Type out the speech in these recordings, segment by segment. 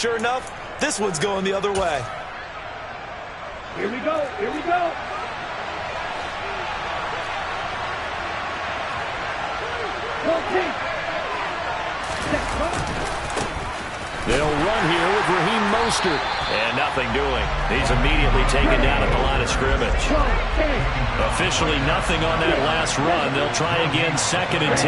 sure enough, this one's going the other way. Here we go. Here we go. They'll run here with Raheem Mostert. And nothing doing. He's immediately taken down at the line of scrimmage. Officially nothing on that last run. They'll try again, 2nd and 10.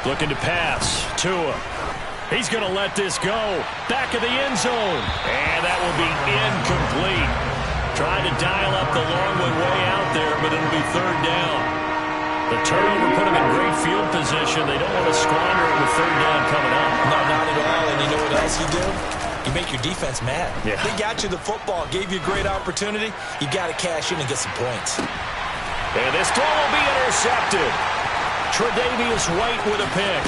Looking to pass. Tua. He's going to let this go. Back of the end zone. And that will be incomplete. Trying to dial up the long one way out there, but it'll be 3rd down. The turnover put them in great field position. They don't want to squander it with 3rd down coming up. No, not at all. And you know what else you do? You make your defense mad. Yeah. They got you the football, gave you a great opportunity. You got to cash in and get some points. And this throw will be intercepted. Tre'Davious White with a pick.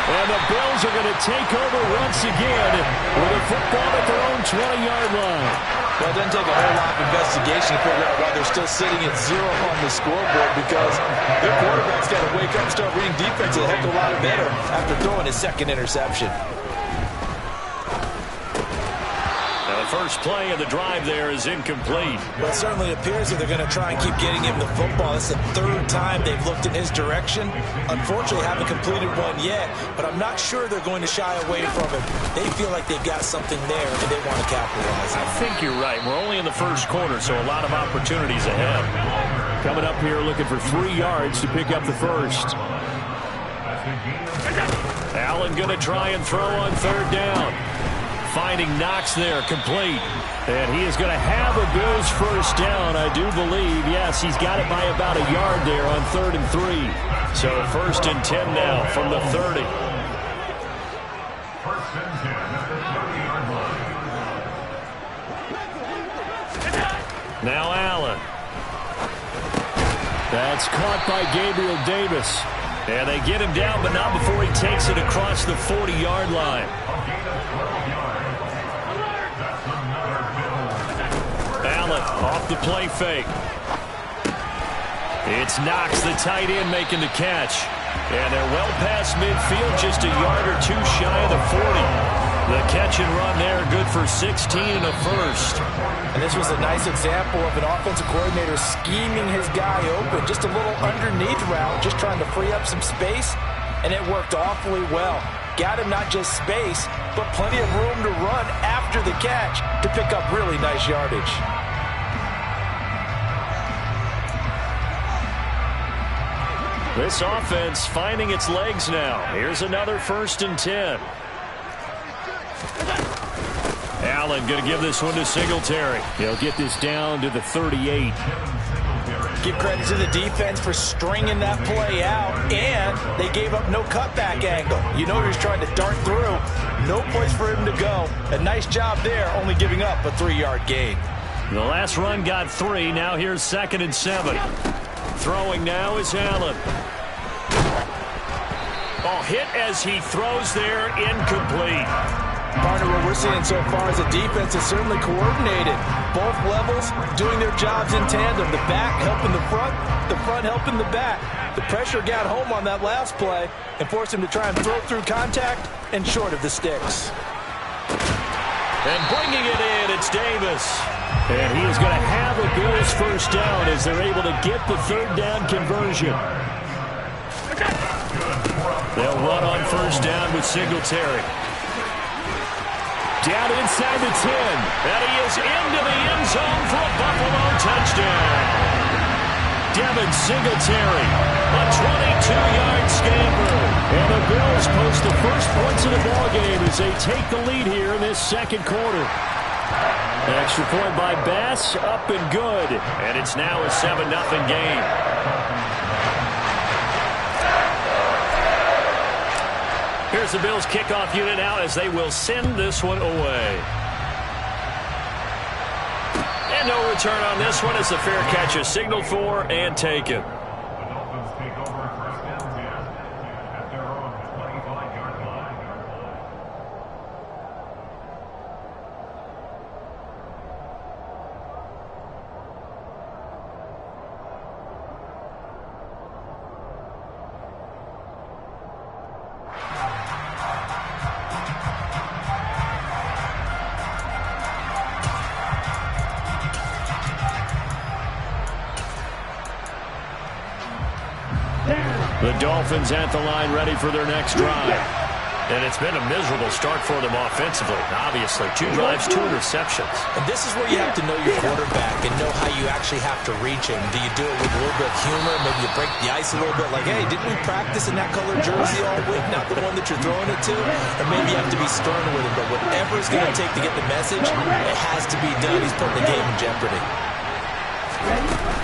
And the Bills are going to take over once again with a football at their own 20-yard line. Well, it doesn't take a whole lot of investigation to figure out why they're still sitting at 0 on the scoreboard, because their quarterback's got to wake up and start reading defense a heck of a lot better after throwing his 2nd interception. Now the first play of the drive there is incomplete. But it certainly appears that they're going to try and keep getting him the football. It's the 3rd time they've looked in his direction. Unfortunately, haven't completed one yet, but I'm not sure they're going to shy away from it. They feel like they've got something there, and they want to capitalize. I think you're right. We're only in the first quarter, so a lot of opportunities ahead. Coming up here looking for 3 yards to pick up the first. Allen going to try and throw on 3rd down. Finding Knox there, complete. And he is going to have a Bills first down, I do believe. Yes, he's got it by about a yard there on 3rd and 3. So 1st and 10 now from the 30. Now Allen. That's caught by Gabriel Davis. And they get him down, but not before he takes it across the 40-yard line. Allen off the play fake. It's Knox, the tight end, making the catch. And they're well past midfield, just a yard or 2 shy of the 40. The catch and run there, good for 16 and a first. And this was a nice example of an offensive coordinator scheming his guy open. Just a little underneath route, just trying to free up some space, and it worked awfully well. Got him not just space, but plenty of room to run after the catch to pick up really nice yardage. This offense finding its legs now. Here's another 1st and 10. Allen going to give this one to Singletary. He'll get this down to the 38. Give credit to the defense for stringing that play out, and they gave up no cutback angle. You know he was trying to dart through. No place for him to go. A nice job there, only giving up a 3-yard gain. The last run got 3. Now here's 2nd and 7. Throwing now is Allen. Oh, hit as he throws there, incomplete. Partner, what we're seeing so far is a defense is certainly coordinated. Both levels doing their jobs in tandem. The back helping the front helping the back. The pressure got home on that last play and forced him to try and throw through contact and short of the sticks. And bringing it in, it's Davis. And he is going to have a Bills first down as they're able to get the 3rd down conversion. They'll run on 1st down with Singletary. Down inside the 10. And he is into the end zone for a Buffalo touchdown. Devin Singletary, a 22-yard scamper. And the Bills post the first points of the ballgame as they take the lead here in this 2nd quarter. Extra point by Bass, up and good. And it's now a 7-0 game. Here's the Bills kickoff unit out as they will send this one away. And no return on this one as the fair catch is signaled for and taken. The Dolphins at the line ready for their next drive. And it's been a miserable start for them offensively. Obviously, 2 drives, 2 interceptions. And this is where you have to know your quarterback and know how you actually have to reach him. Do you do it with a little bit of humor? Maybe you break the ice a little bit like, hey, didn't we practice in that color jersey all week? Not the one that you're throwing it to? Or maybe you have to be stern with him. But whatever it's going to take to get the message, it has to be done. He's putting the game in jeopardy.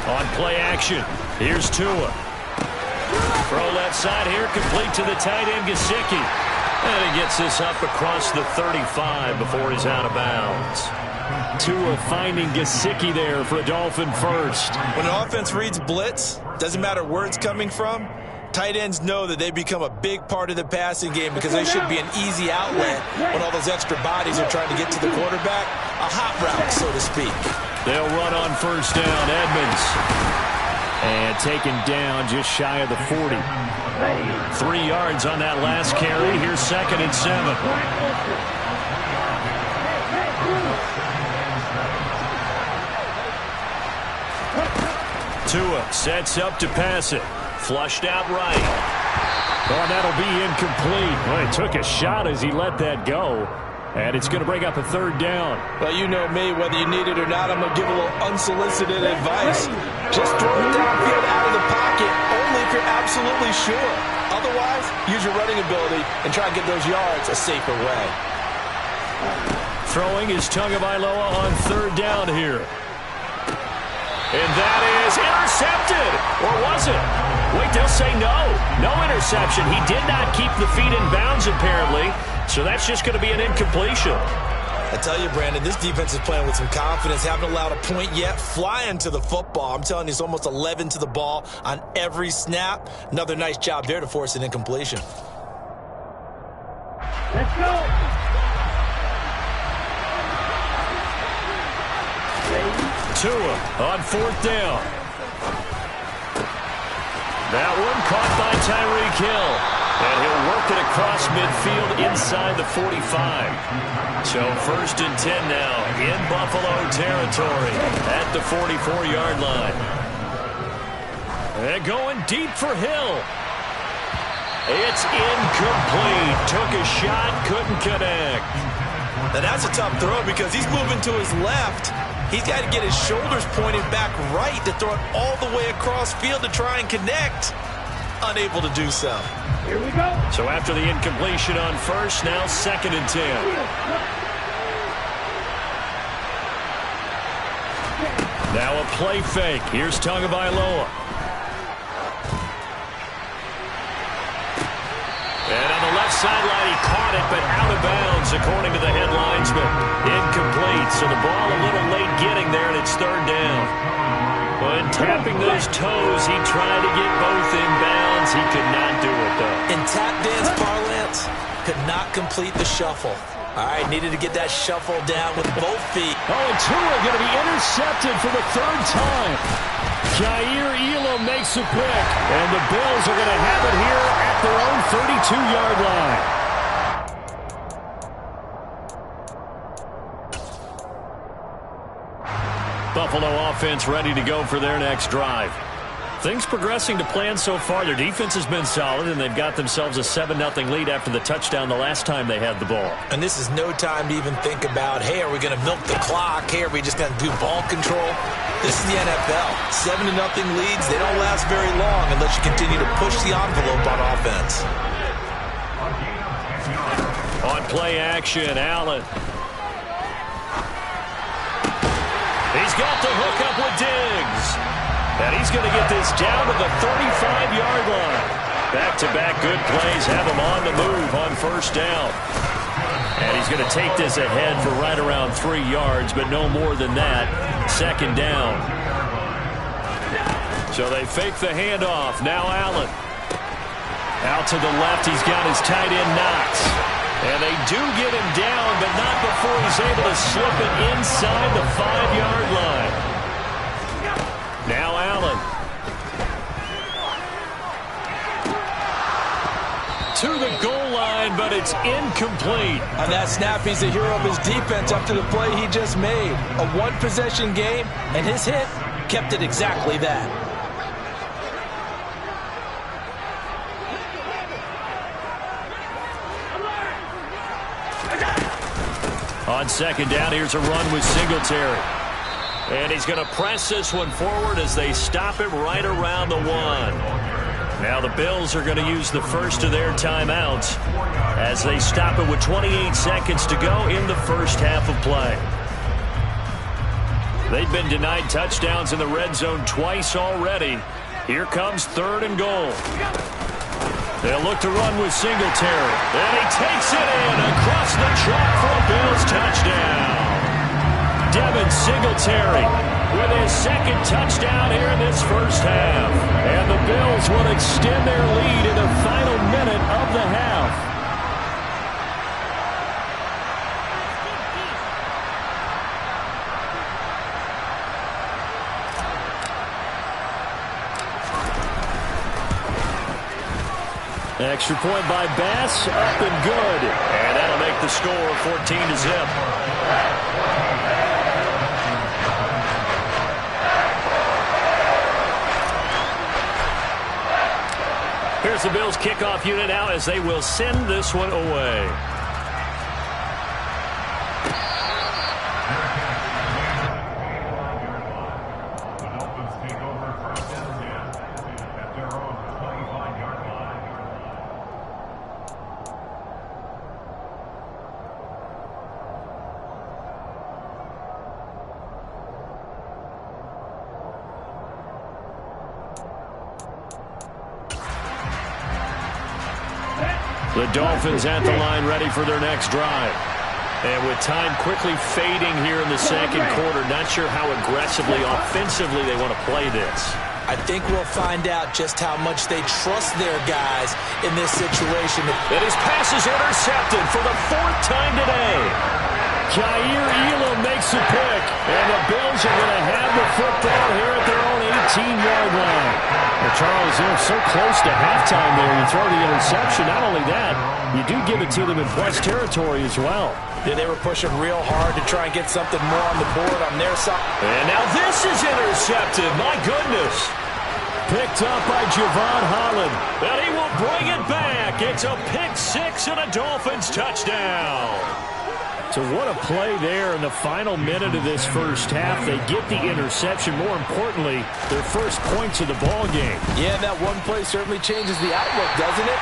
On play action, here's Tua. Throw left side here, complete to the tight end, Gesicki. And he gets this up across the 35 before he's out of bounds. Tua finding Gesicki there for a Dolphin first. When an offense reads blitz, doesn't matter where it's coming from, tight ends know that they become a big part of the passing game because they should be an easy outlet when all those extra bodies are trying to get to the quarterback. A hot route, so to speak. They'll run on first down, Edmonds. And taken down just shy of the 40. 3 yards on that last carry. Here's 2nd and 7. Tua sets up to pass it. Flushed out right. Oh, that'll be incomplete. Well, he took a shot as he let that go. And it's going to bring up a 3rd down. Well, you know me, whether you need it or not, I'm going to give a little unsolicited advice. Just throw it downfield out of the pocket, only if you're absolutely sure. Otherwise, use your running ability and try and get those yards a safer way. Throwing is Tagovailoa on 3rd down here. And that is intercepted. Or was it? Wait, they'll say no. No interception. He did not keep the feet in bounds, apparently. So that's just going to be an incompletion. I tell you, Brandon, this defense is playing with some confidence. Haven't allowed a point yet. Flying to the football. I'm telling you, it's almost 11 to the ball on every snap. Another nice job there to force an incompletion. Let's go. Tua on 4th down. That one caught by Tyreek Hill. And he'll work it across midfield inside the 45. So 1st and 10 now in Buffalo territory at the 44-yard line. And going deep for Hill. It's incomplete. Took a shot, couldn't connect. Now that's a tough throw because he's moving to his left. He's got to get his shoulders pointed back right to throw it all the way across field to try and connect. Unable to do so. Here we go. So after the incompletion on 1st, now 2nd and 10. Now a play fake. Here's Tagovailoa. And on the left sideline, he caught it, but out of bounds, according to the head linesman. Incomplete, so the ball a little late getting there, and it's 3rd down. When tapping those toes, he tried to get both in bounds. He could not do it, though. In tap dance parlance, could not complete the shuffle. All right, needed to get that shuffle down with both feet. Oh, and Tua going to be intercepted for the 3rd time. Jair Elam makes a pick, and the Bills are going to have it here at their own 32-yard line. Buffalo offense ready to go for their next drive. Things progressing to plan so far. Their defense has been solid, and they've got themselves a 7-0 lead after the touchdown the last time they had the ball. And this is no time to even think about, hey, are we going to milk the clock? Hey, are we just going to do ball control? This is the NFL. 7-0 leads, they don't last very long unless you continue to push the envelope on offense. On play action, Allen. He's got the hook up with Diggs. And he's going to get this down to the 35-yard line. Back-to-back good plays have him on the move on 1st down. And he's going to take this ahead for right around 3 yards, but no more than that. 2nd down. So they fake the handoff. Now Allen. Out to the left, he's got his tight end Knox. And they do get him down, but not before he's able to slip it inside the 5-yard line. Now Allen. To the goal line, but it's incomplete. On that snap, he's the hero of his defense up to the play he just made. A one-possession game, and his hit kept it exactly that. On second down, here's a run with Singletary. And he's going to press this one forward as they stop it right around the 1. Now the Bills are going to use the first of their timeouts as they stop it with 28 seconds to go in the first half of play. They've been denied touchdowns in the red zone twice already. Here comes 3rd and goal. They'll look to run with Singletary. And he takes it in across the chalk for a Bills touchdown. Devin Singletary with his second touchdown here in this first half. And the Bills will extend their lead in the final minute of the half. Extra point by Bass, up and good. And that'll make the score 14-0. Here's the Bills kickoff unit out as they will send this one away. The Dolphins at the line ready for their next drive. And with time quickly fading here in the second quarter, not sure how aggressively, offensively they want to play this. I think we'll find out just how much they trust their guys in this situation. And his pass is intercepted for the 4th time today. Jair Elam makes a pick, and the Bills are going to have the football here at their own 18-yard line. Well, Charles, they're so close to halftime there. You throw the interception. Not only that, you do give it to them in plus territory as well. Yeah, they were pushing real hard to try and get something more on the board on their side. And now this is intercepted. My goodness. Picked up by Javon Holland. And he will bring it back. It's a pick 6 and a Dolphins touchdown. So what a play there in the final minute of this first half. They get the interception. More importantly, their first points of the ball game. Yeah, that one play certainly changes the outlook, doesn't it?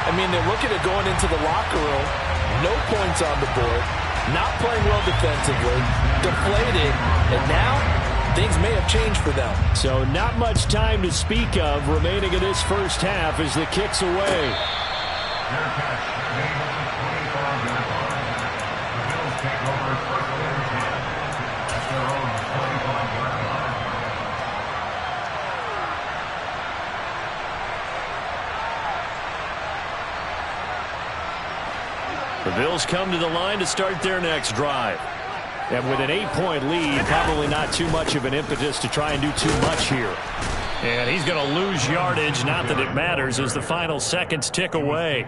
I mean, they're looking at going into the locker room. No points on the board. Not playing well defensively. Deflated. And now things may have changed for them. So not much time to speak of remaining in this first half as the kick's away. The Bills come to the line to start their next drive. And with an 8-point lead, probably not too much of an impetus to try and do too much here. And he's going to lose yardage, not that it matters, as the final seconds tick away.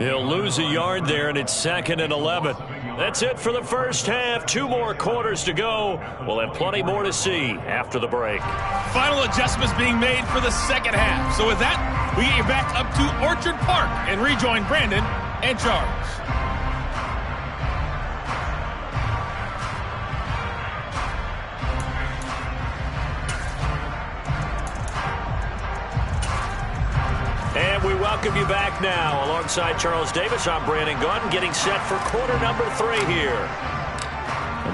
He'll lose a yard there, and it's 2nd and 11. That's it for the first half. 2 more quarters to go. We'll have plenty more to see after the break. Final adjustments being made for the second half. So with that, we get you back up to Orchard Park and rejoin Brandon and Charles. And we welcome you back now. Alongside Charles Davis, I'm Brandon Gaudin, getting set for quarter number 3 here.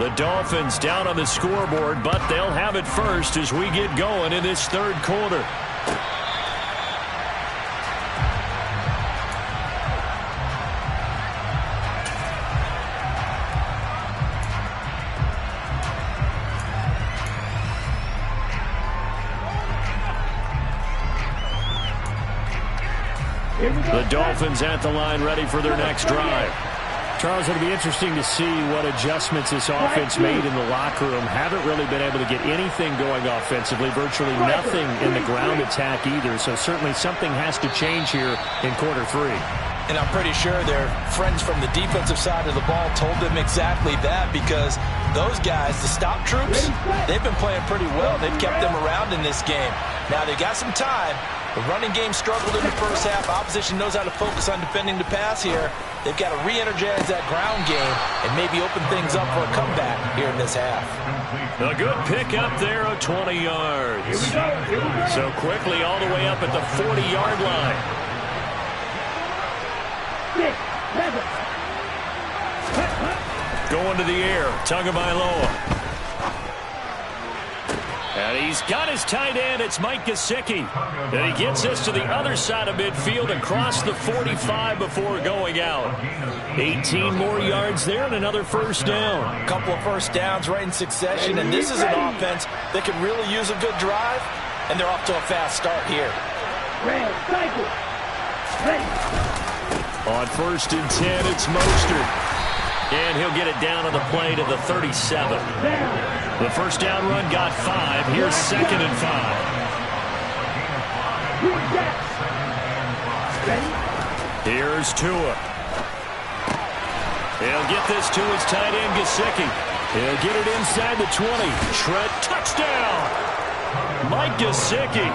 The Dolphins down on the scoreboard, but they'll have it first as we get going in this third quarter. The Dolphins at the line ready for their next drive. Charles, it'll be interesting to see what adjustments this offense made in the locker room. Haven't really been able to get anything going offensively, virtually nothing in the ground attack either. So certainly something has to change here in quarter 3. And I'm pretty sure their friends from the defensive side of the ball told them exactly that, because those guys, the stop troops, they've been playing pretty well. They've kept them around in this game. Now they got some time, The running game struggled in the first half. Opposition knows how to focus on defending the pass here. They've got to re-energize that ground game and maybe open things up for a comeback here in this half. A good pick up there of 20 yards. So quickly all the way up at the 40-yard line. 6, 7. Going to the air, Tagovailoa. And he's got his tight end. It's Mike Gesicki. And he gets this to the other side of midfield across the 45 before going out. 18 more yards there and another first down. A couple of first downs right in succession, and this is an offense that could really use a good drive, and they're off to a fast start here. On 1st and 10, it's Mostert. And he'll get it down on the play to the 37. The first down run got 5. Here's 2nd and 5. Here's Tua. He'll get this to his tight end, Gesicki. He'll get it inside the 20. Trent, touchdown! Mike Gesicki,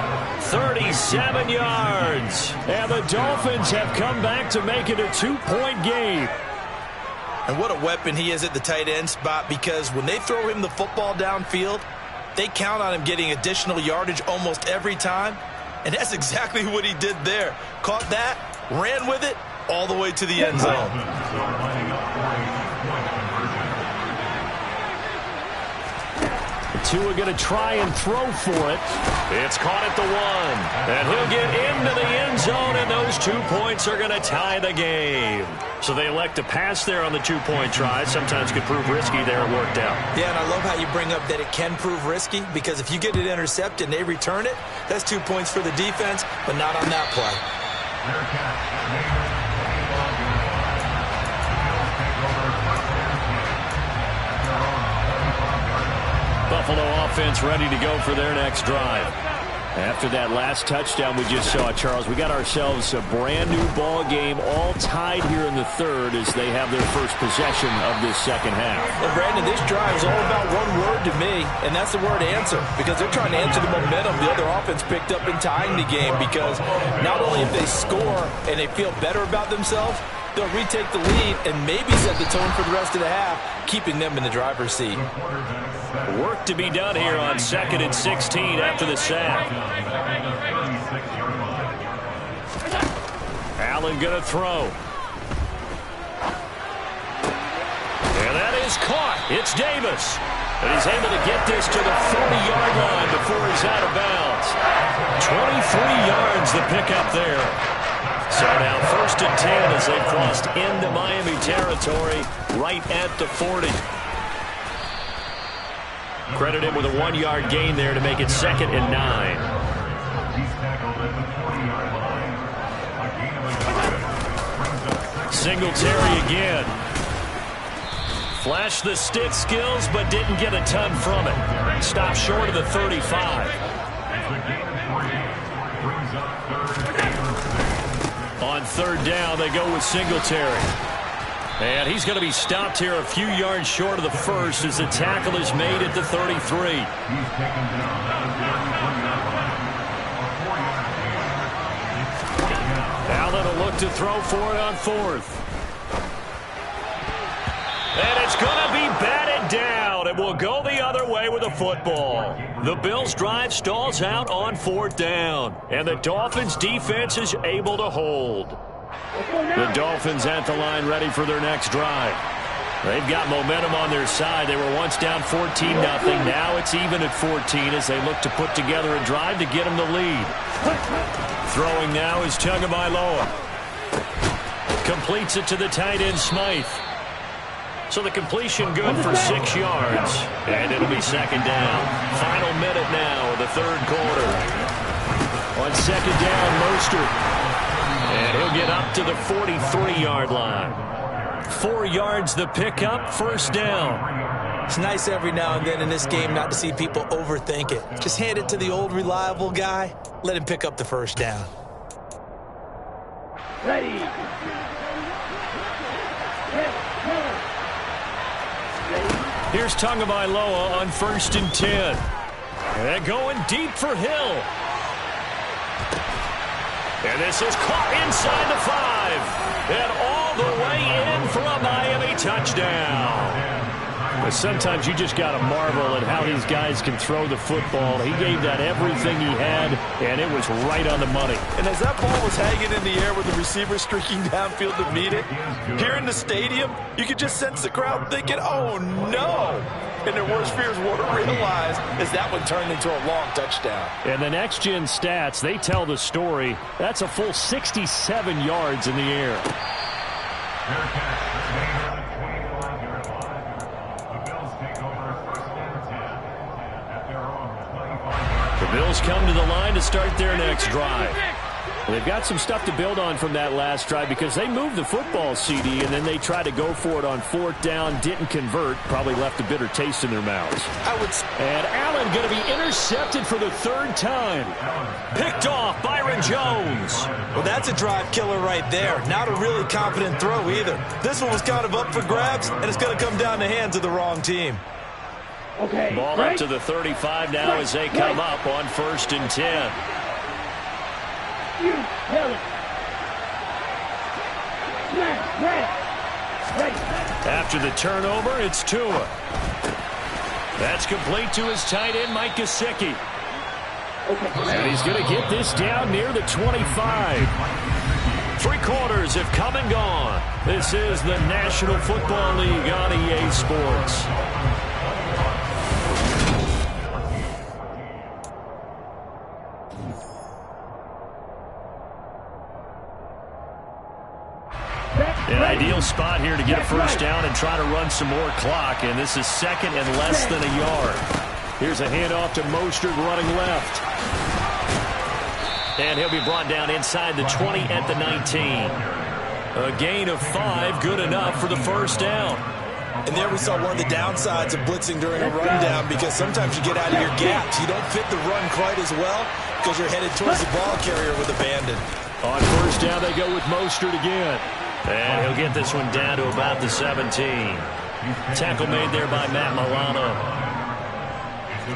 37 yards. And the Dolphins have come back to make it a 2-point game. And what a weapon he is at the tight end spot, because when they throw him the football downfield, they count on him getting additional yardage almost every time. And that's exactly what he did there. Caught that, ran with it, all the way to the end zone. Tua going to try and throw for it. It's caught at the 1. And he'll get into the end zone, and those 2 points are going to tie the game. So they elect to pass there on the 2-point try. Sometimes could prove risky there. It worked out. Yeah, and I love how you bring up that it can prove risky, because if you get it intercepted and they return it, that's 2 points for the defense, but not on that play. Buffalo offense ready to go for their next drive. After that last touchdown we just saw, Charles, we got ourselves a brand new ball game, all tied here in the 3rd as they have their first possession of this second half. Well, Brandon, this drive is all about one word to me, and that's the word answer, because they're trying to answer the momentum the other offense picked up in tying the game, because not only if they score and they feel better about themselves, they'll retake the lead and maybe set the tone for the rest of the half, keeping them in the driver's seat. Work to be done here on 2nd and 16 after the sack. Allen going to throw. And that is caught. It's Davis. And he's able to get this to the 40-yard line before he's out of bounds. 23 yards the pickup there. So now 1st and 10 as they've crossed into Miami territory right at the 40. Credit him with a 1-yard gain there to make it 2nd and 9. Singletary again. Flashed the stick skills, but didn't get a ton from it. Stopped short of the 35. On 3rd down, they go with Singletary. And he's going to be stopped here a few yards short of the 1st as the tackle is made at the 33. Allen will look to throw for it on 4th. And it's going to be batted down. It will go the other way with the football. The Bills' drive stalls out on 4th down. And the Dolphins' defense is able to hold. The Dolphins at the line ready for their next drive. They've got momentum on their side. They were once down 14-0. Now it's even at 14 as they look to put together a drive to get them the lead. Throwing now is Tagovailoa. Completes it to the tight end, Smythe. So the completion good for 6 yards. And it'll be 2nd down. Final minute now of the 3rd quarter. On 2nd down, Mostert. And he'll get up to the 43-yard line. 4 yards the pickup, 1st down. It's nice every now and then in this game not to see people overthink it. Just hand it to the old reliable guy. Let him pick up the 1st down. Ready. Here's Tagovailoa on 1st and 10. And going deep for Hill. And this is caught inside the 5. And all the way in for a Miami touchdown. But sometimes you just got to marvel at how these guys can throw the football. He gave that everything he had, and it was right on the money. And as that ball was hanging in the air with the receiver streaking downfield to meet it, here in the stadium, you could just sense the crowd thinking, oh, no. And their worst fears were realized as that one turned into a long touchdown. And the next-gen stats, they tell the story. That's a full 67 yards in the air. The Bills come to the line to start their next drive. Well, they've got some stuff to build on from that last drive because they moved the football, CD, and then they tried to go for it on 4th down, didn't convert, probably left a bitter taste in their mouths. And Allen going to be intercepted for the 3rd time. Picked off Byron Jones. Well, that's a drive killer right there. Not a really confident throw either. This one was kind of up for grabs, and it's going to come down the hands of the wrong team. Okay. Ball up to the 35 now as they come up on 1st and 10. You held it. After the turnover, it's Tua. That's complete to his tight end, Mike Gesicki. And he's going to get this down near the 25. 3 quarters have come and gone. This is the National Football League on EA Sports. An ideal spot here to get a first down and try to run some more clock, and this is 2nd and less than a yard. Here's a handoff to Mostert running left. And he'll be brought down inside the 20 at the 19. A gain of 5, good enough for the first down. And there we saw one of the downsides of blitzing during a rundown, because sometimes you get out of your gaps. You don't fit the run quite as well because you're headed towards the ball carrier with abandon. On 1st down, they go with Mostert again. And he'll get this one down to about the 17. Tackle made there by Matt Milano.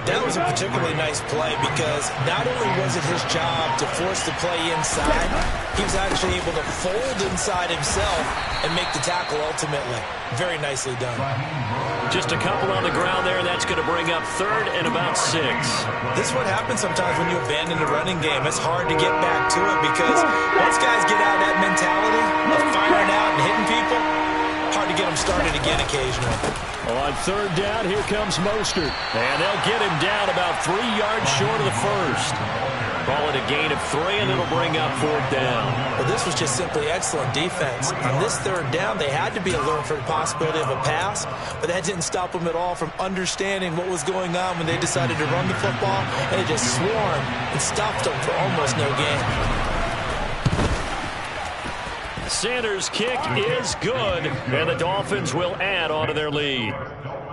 That was a particularly nice play because not only was it his job to force the play inside, he was actually able to fold inside himself and make the tackle ultimately. Very nicely done. Just a couple on the ground there. That's going to bring up 3rd and about 6. This is what happens sometimes when you abandon the running game. It's hard to get back to it because once guys get out of that mentality of firing out and hitting people, hard to get them started again occasionally. On 3rd down, here comes Mostert. And they'll get him down about 3 yards short of the first. Call it a gain of 3, and it'll bring up 4th down. Well, this was just simply excellent defense. On this 3rd down, they had to be alert for the possibility of a pass, but that didn't stop them at all from understanding what was going on when they decided to run the football, and they just swarmed and stopped them for almost no gain. Sanders' kick is good, and the Dolphins will add on to their lead.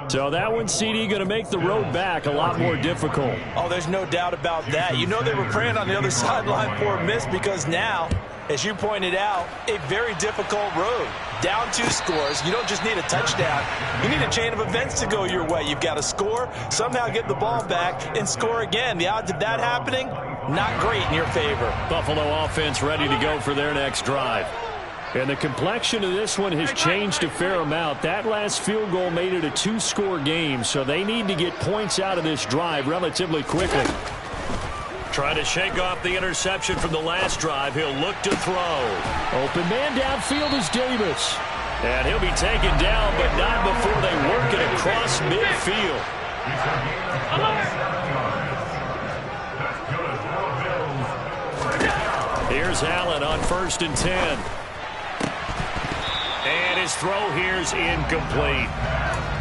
So that one, CD, going to make the road back a lot more difficult. Oh, there's no doubt about that. You know they were praying on the other sideline for a miss because now, as you pointed out, a very difficult road. Down 2 scores. You don't just need a touchdown. You need a chain of events to go your way. You've got to score, somehow get the ball back, and score again. The odds of that happening, not great in your favor. Buffalo offense ready to go for their next drive. And the complexion of this one has changed a fair amount. That last field goal made it a 2-score game, so they need to get points out of this drive relatively quickly. Trying to shake off the interception from the last drive. He'll look to throw. Open man downfield is Davis. And he'll be taken down, but not before they work it across midfield. Here's Allen on 1st and 10. And his throw here's incomplete.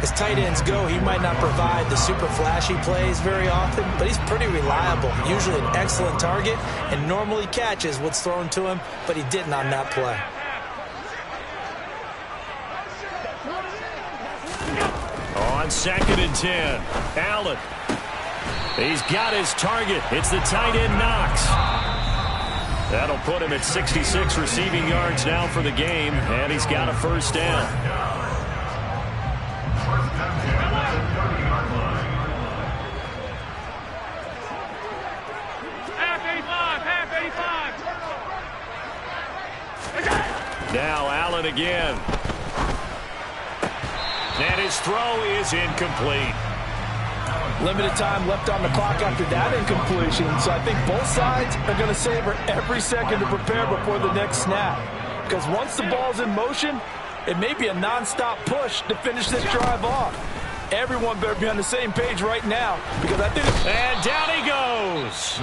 As tight ends go, he might not provide the super flashy plays very often, but he's pretty reliable. Usually an excellent target and normally catches what's thrown to him, but he didn't on that play. On 2nd and 10, Allen. He's got his target. It's the tight end Knox. That'll put him at 66 receiving yards now for the game, and he's got a first down. Half 85. Now Allen again. And his throw is incomplete. Limited time left on the clock after that incompletion, so I think both sides are going to savor every second to prepare before the next snap. Because once the ball's in motion, it may be a non-stop push to finish this drive off. Everyone better be on the same page right now, because I think... And down he goes.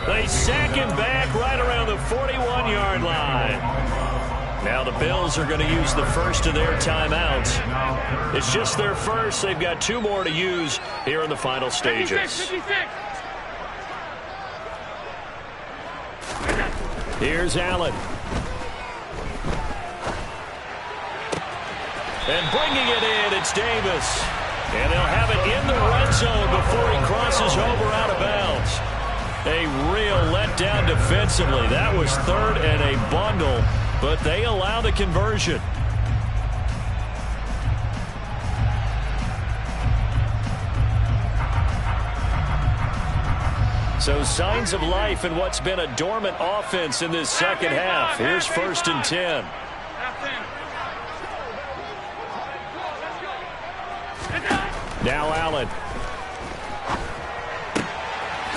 They sack him back right around the 41-yard line. Now the Bills are going to use the first of their timeouts. It's just their first. They've got 2 more to use here in the final stages. 56. Here's Allen. And bringing it in, it's Davis. And they'll have it in the red zone before he crosses over out of bounds. A real letdown defensively. That was 3rd and a bundle, but they allow the conversion. So signs of life in what's been a dormant offense in this second half. Here's 1st and 10. Now Allen.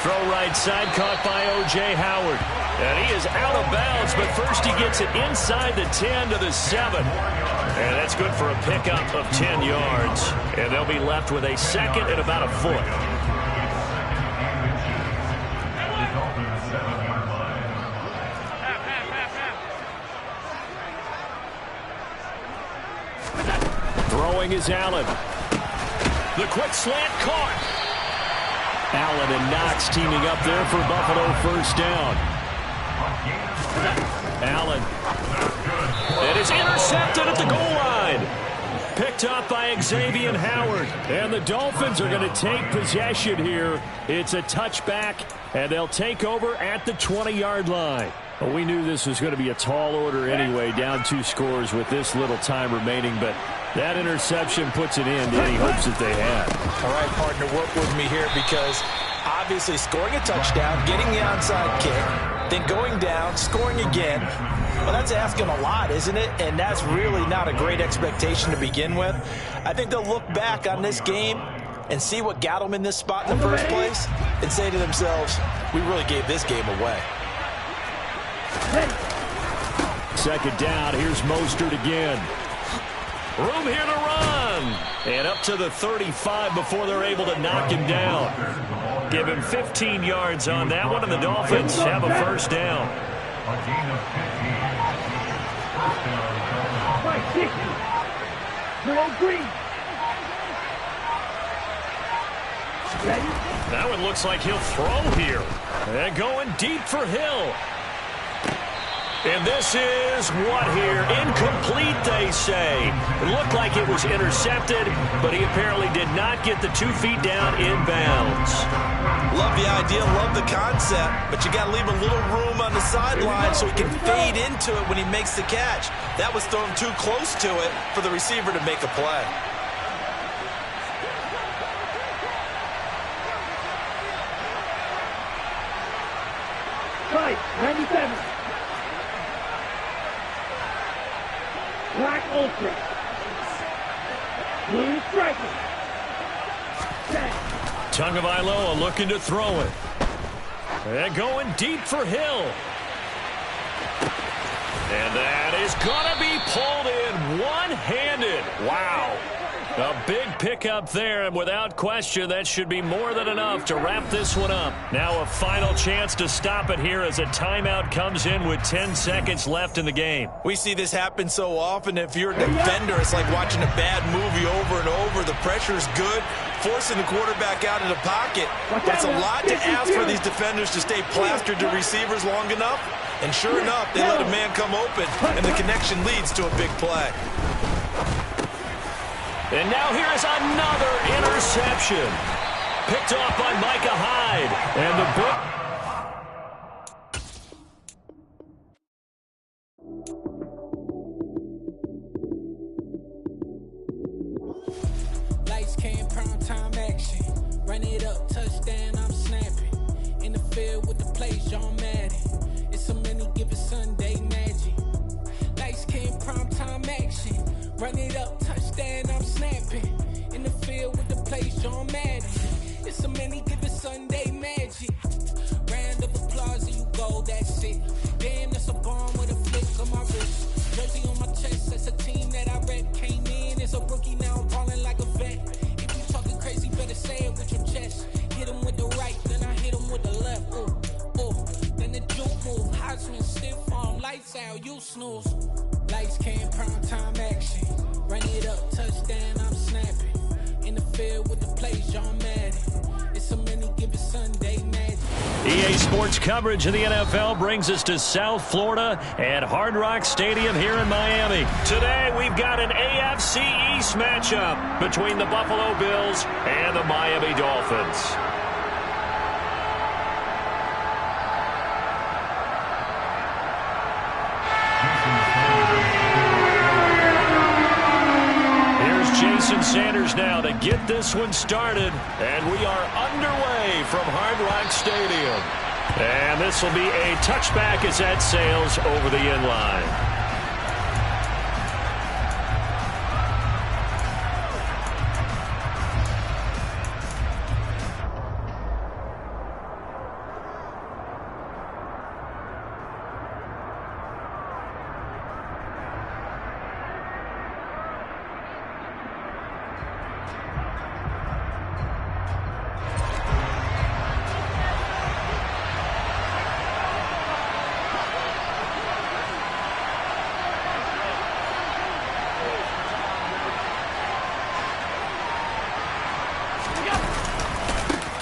Throw right side, caught by O.J. Howard. And he is out of bounds, but first he gets it inside the 10 to the 7. And that's good for a pickup of 10 yards. And they'll be left with a 2nd and about a foot. Throwing is Allen. The quick slant caught. Allen and Knox teaming up there for Buffalo 1st down. Allen. It is intercepted at the goal line. Picked up by Xavier Howard. And the Dolphins are going to take possession here. It's a touchback, and they'll take over at the 20-yard line. Well, we knew this was going to be a tall order anyway, down 2 scores with this little time remaining, but that interception puts it in to any hopes that they had. All right, partner, work with me here, because obviously scoring a touchdown, getting the onside kick, then going down, scoring again, well, that's asking a lot, isn't it? And that's really not a great expectation to begin with. I think they'll look back on this game and see what got them in this spot in the first place and say to themselves, we really gave this game away. 2nd down, here's Mostert again. Room here to run. And up to the 35 before they're able to knock him down. Give him 15 yards on that one, and the Dolphins have a 1st down. That one looks like he'll throw here. And going deep for Hill. And this is what here? Incomplete, they say. It looked like it was intercepted, but he apparently did not get the 2 feet down in bounds. Love the idea, love the concept, but you got to leave a little room on the sideline so he can fade into it when he makes the catch. That was thrown too close to it for the receiver to make a play. Right, 97. Black Ultra. Blue Striker. Tagovailoa looking to throw it. And going deep for Hill. And that is going to be pulled in one-handed. Wow. A big pickup there, and without question, that should be more than enough to wrap this one up. Now a final chance to stop it here as a timeout comes in with 10 seconds left in the game. We see this happen so often. If you're a defender, it's like watching a bad movie over and over. The pressure is good, forcing the quarterback out of the pocket. But it's a lot to ask for these defenders to stay plastered to receivers long enough. And sure enough, they let a man come open, and the connection leads to a big play. And now here is another interception. Picked off by Micah Hyde. And the Lights, cam, prime time action. Run it up, touchdown, I'm snapping. In the field with the plays, John Madden. It's so many given Sunday magic. Lights, cam, Run it up, touchdown, I'm snapping. In the field with the play, John Madden. It's a many given Sunday magic. Round of applause and you go, that's it. Damn, that's a bomb with a flick on my wrist. Jersey on my chest, that's a team that I rep. Came in as a rookie, now I'm balling like a vet. If you talking crazy, better say it with your chest. Hit him with the right, then I hit him with the left. Ooh, ooh. Then the juke move, Heisman stiff arm, lights out, you snooze. Lights cam, prime time action. Run it up, touchdown, I'm snapping. In the field with the plays, John Madden. It's a many given Sunday magic. EA Sports coverage of the NFL brings us to South Florida at Hard Rock Stadium here in Miami. Today we've got an AFC East matchup between the Buffalo Bills and the Miami Dolphins. Jason Sanders now to get this one started, and we are underway from Hard Rock Stadium. And this will be a touchback as that sails over the end line.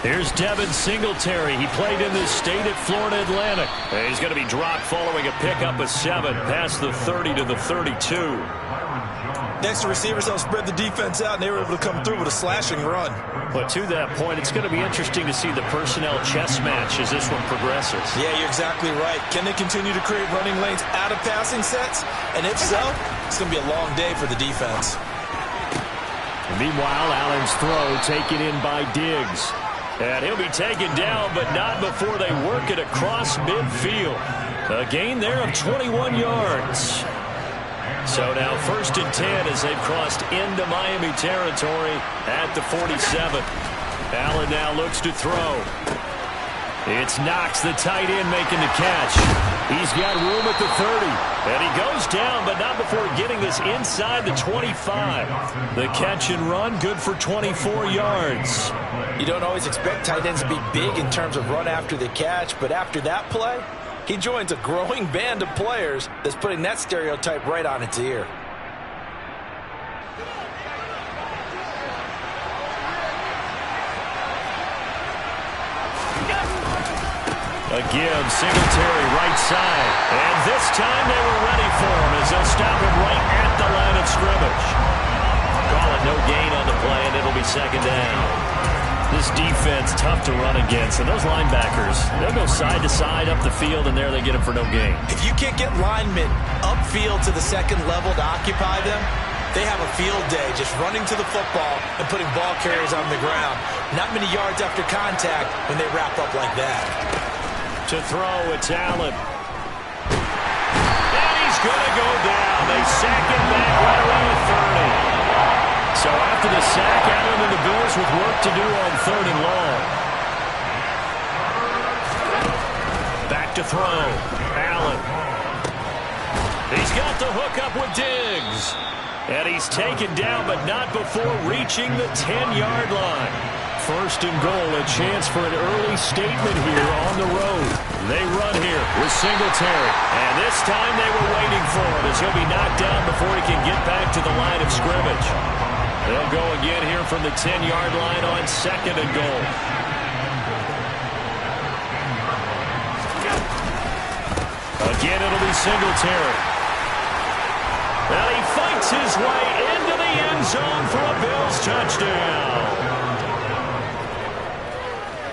Here's Devin Singletary. He played in this state at Florida Atlantic. And he's going to be dropped following a pickup of 7 past the 30 to the 32. Next, the receivers helped spread the defense out, and they were able to come through with a slashing run. But to that point, it's going to be interesting to see the personnel chess match as this one progresses. Yeah, you're exactly right. Can they continue to create running lanes out of passing sets? And if so, it's going to be a long day for the defense. And meanwhile, Allen's throw taken in by Diggs. And he'll be taken down, but not before they work it across midfield. A gain there of 21 yards. So now 1st and 10 as they've crossed into Miami territory at the 47. Allen now looks to throw. It's Knox, the tight end, making the catch. He's got room at the 30. And he goes down, but not before getting this inside the 25. The catch and run, good for 24 yards. You don't always expect tight ends to be big in terms of run after the catch, but after that play, he joins a growing band of players that's putting that stereotype right on its ear. Again, Singletary right side. And this time they were ready for him as they'll stop him right at the line of scrimmage. Call it no gain on the play, and it'll be 2nd down. This defense tough to run against, and those linebackers, they'll go side to side up the field, and there they get him for no gain. If you can't get linemen upfield to the 2nd level to occupy them, they have a field day just running to the football and putting ball carriers on the ground. Not many yards after contact when they wrap up like that. To throw, it's Allen. And he's going to go down. They sack him back right around the 30. So after the sack, Allen and the Bills with work to do on 3rd and long. Back to throw. Allen. He's got the hook up with Diggs. And he's taken down, but not before reaching the 10-yard line. 1st and goal, a chance for an early statement here on the road. They run here with Singletary. And this time they were waiting for him as he'll be knocked down before he can get back to the line of scrimmage. They'll go again here from the 10-yard line on 2nd and goal. Again, it'll be Singletary. And he fights his way into the end zone for a Bills touchdown.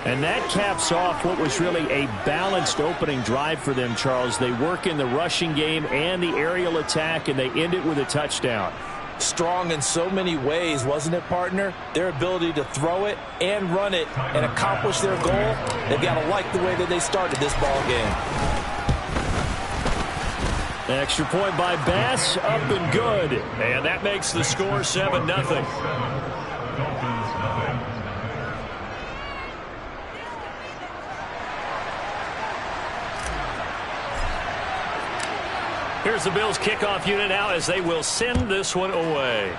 And that caps off what was really a balanced opening drive for them, Charles. They work in the rushing game and the aerial attack, and they end it with a touchdown. Strong in so many ways, wasn't it, partner? Their ability to throw it and run it and accomplish their goal, they've got to like the way that they started this ball game. Extra point by Bass, up and good. And that makes the score 7-0. Here's the Bills kickoff unit now as they will send this one away.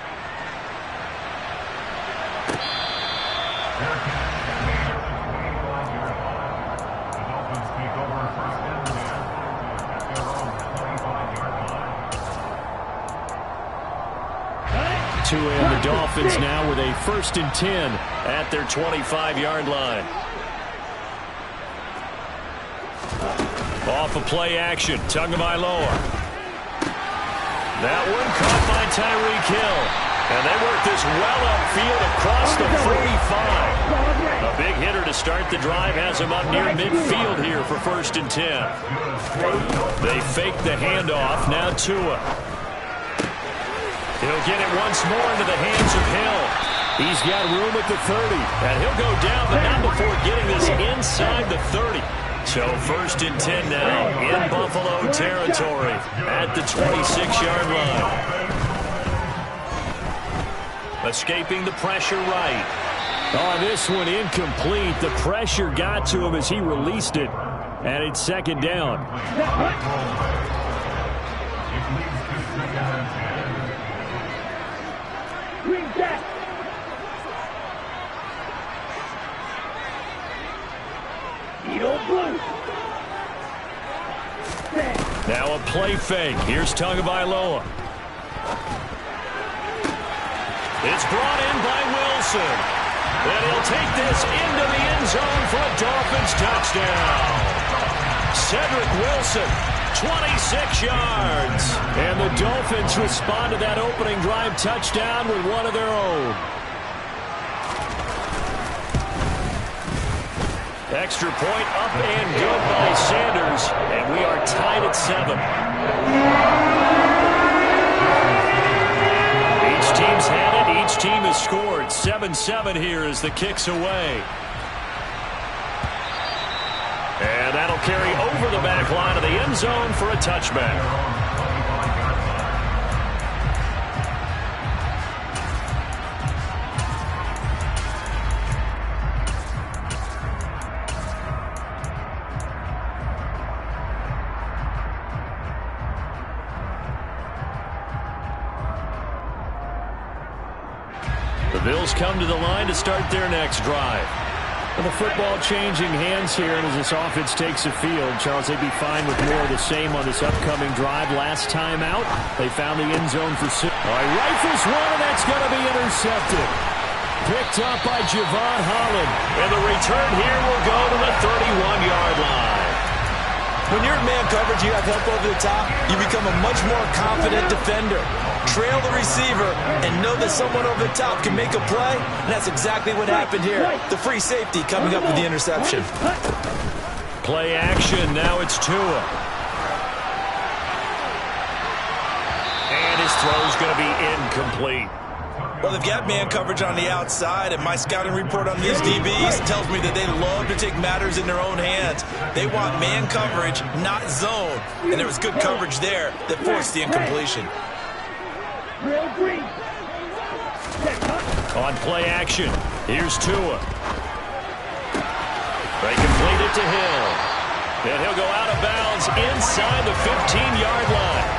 And the Dolphins now with a 1st and 10 at their 25-yard line. Off of play action, Tagovailoa. That one caught by Tyreek Hill. And they work this well upfield across the 45. A big hitter to start the drive has him up near midfield here for 1st and 10. They fake the handoff, now Tua. He'll get it once more into the hands of Hill. He's got room at the 30. And he'll go down, but not before getting this inside the 30. So 1st and 10 now in Buffalo territory at the 26-yard line. Escaping the pressure right. Oh, this one incomplete. The pressure got to him as he released it. And it's 2nd down. Now a play fake. Here's Tagovailoa. It's brought in by Wilson. And he'll take this into the end zone for a Dolphins touchdown. Cedric Wilson, 26 yards. And the Dolphins respond to that opening drive touchdown with one of their own. Extra point up and good by Sanders. And we are tied at 7. Each team's had it. Each team has scored. 7-7 here as the kick's away. And that'll carry over the back line of the end zone for a touchback. The Bills come to the line to start their next drive. And the football changing hands here, and as this offense takes the field, Charles, they'd be fine with more of the same on this upcoming drive. Last time out, they found the end zone for 6. Rifles one, and that's going to be intercepted. Picked up by Javon Holland. And the return here will go to the 31-yard line. When you're in man coverage, you have help over the top, you become a much more confident defender. Trail the receiver and know that someone over the top can make a play, and that's exactly what happened here. The free safety coming up with the interception. Play action, now it's Tua. And his throw's going to be incomplete. Well, they've got man coverage on the outside, and my scouting report on these DBs tells me that they love to take matters in their own hands. They want man coverage, not zone. And there was good coverage there that forced the incompletion. On play action, here's Tua. They complete it to Hill. And he'll go out of bounds inside the 15-yard line.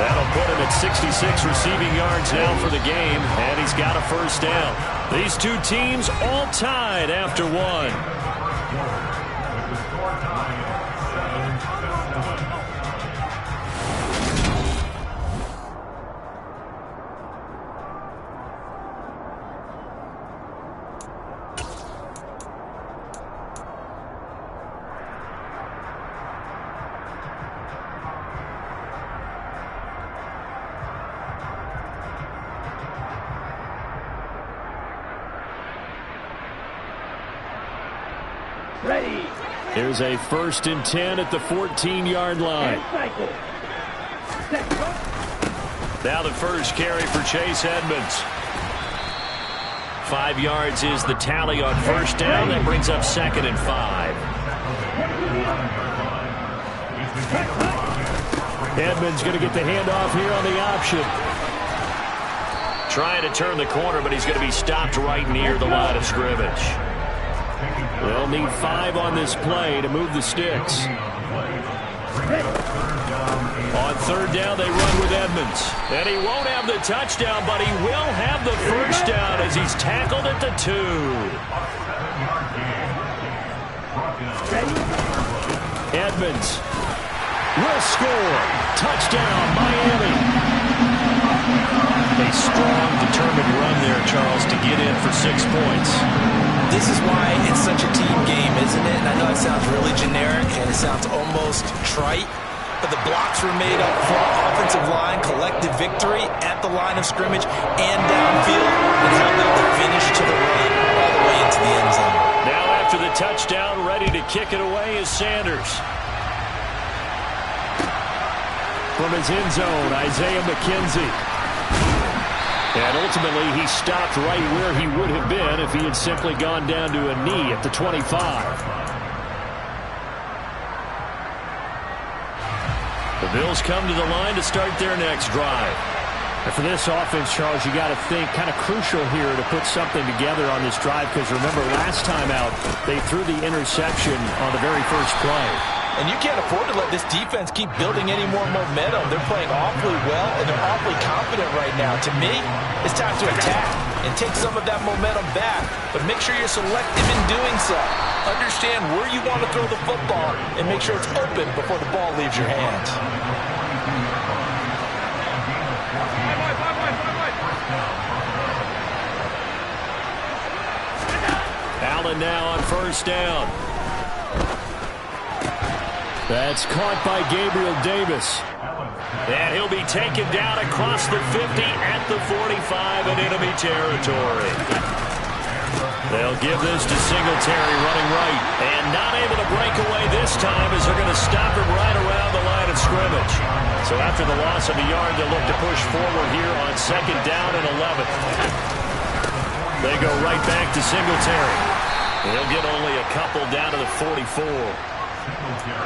That'll put him at 66 receiving yards now for the game, and he's got a 1st down. These two teams all tied after 1. Ready. Here's a 1st and 10 at the 14-yard line. Now the first carry for Chase Edmonds. 5 yards is the tally on 1st down. That brings up 2nd and 5. Edmonds going to get the handoff here on the option. Trying to turn the corner, but he's going to be stopped right near the line of scrimmage. They'll need 5 on this play to move the sticks. On third down, they run with Edmonds. And he won't have the touchdown, but he will have the first down as he's tackled at the 2. Edmonds will score. Touchdown, Miami. A strong, determined run there, Charles, to get in for 6 points. This is why it's such a team game, isn't it? And I know it sounds really generic and it sounds almost trite, but the blocks were made up front, offensive line, collective victory at the line of scrimmage and downfield, and how about the finish to the run all the way into the end zone. Now after the touchdown, ready to kick it away is Sanders. From his end zone, Isaiah McKenzie. And ultimately, he stopped right where he would have been if he had simply gone down to a knee at the 25. The Bills come to the line to start their next drive. And for this offense, Charles, you got to think kind of crucial here to put something together on this drive, because remember, last time out, they threw the interception on the very first play. And you can't afford to let this defense keep building any more momentum. They're playing awfully well, and they're awfully confident right now. To me, it's time to attack and take some of that momentum back. But make sure you're selective in doing so. Understand where you want to throw the football and make sure it's open before the ball leaves your hands. Allen now on first down. That's caught by Gabriel Davis. And he'll be taken down across the 50 at the 45 in enemy territory. They'll give this to Singletary running right. And not able to break away this time as they're going to stop him right around the line of scrimmage. So after the loss of a yard, they'll look to push forward here on second down and 11. They go right back to Singletary. He'll get only a couple down to the 44.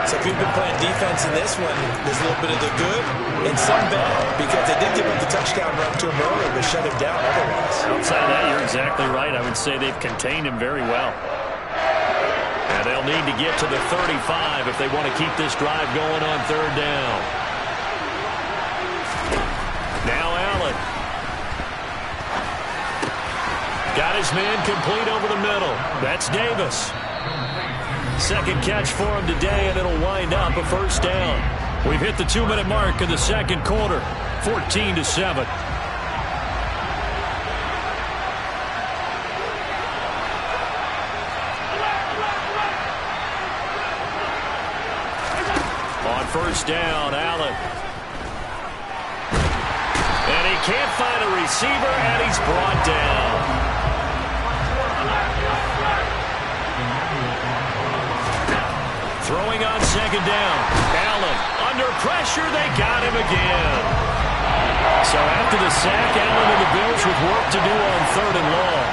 So if you've been playing defense in this one, there's a little bit of the good and some bad, because they did give up the touchdown run to him earlier, but shut him down otherwise. Outside of that, you're exactly right. I would say they've contained him very well. And they'll need to get to the 35 if they want to keep this drive going on third down. Now Allen. Got his man complete over the middle. That's Davis. Second catch for him today, and it'll wind up a first down. We've hit the 2-minute mark in the second quarter, 14-7. On first down, Allen. And he can't find a receiver, and he's brought down. Throwing on second down. Allen under pressure. They got him again. So after the sack, Allen and the Bills with work to do on third and long.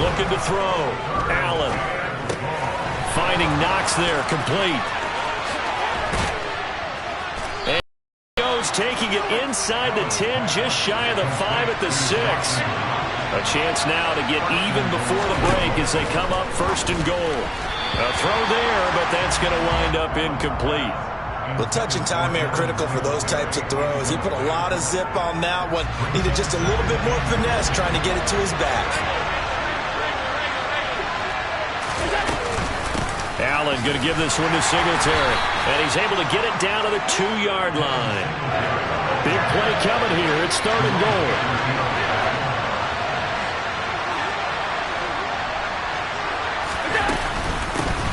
Looking to throw. Allen finding Knox there, complete. And he goes, taking it inside the 10, just shy of the 5 at the 6. A chance now to get even before the break as they come up first and goal. A throw there, but that's going to wind up incomplete. Well, touch and time are critical for those types of throws. He put a lot of zip on that one. Needed just a little bit more finesse trying to get it to his back. Allen going to give this one to Singletary. And he's able to get it down to the 2-yard line. Big play coming here. It's third and goal.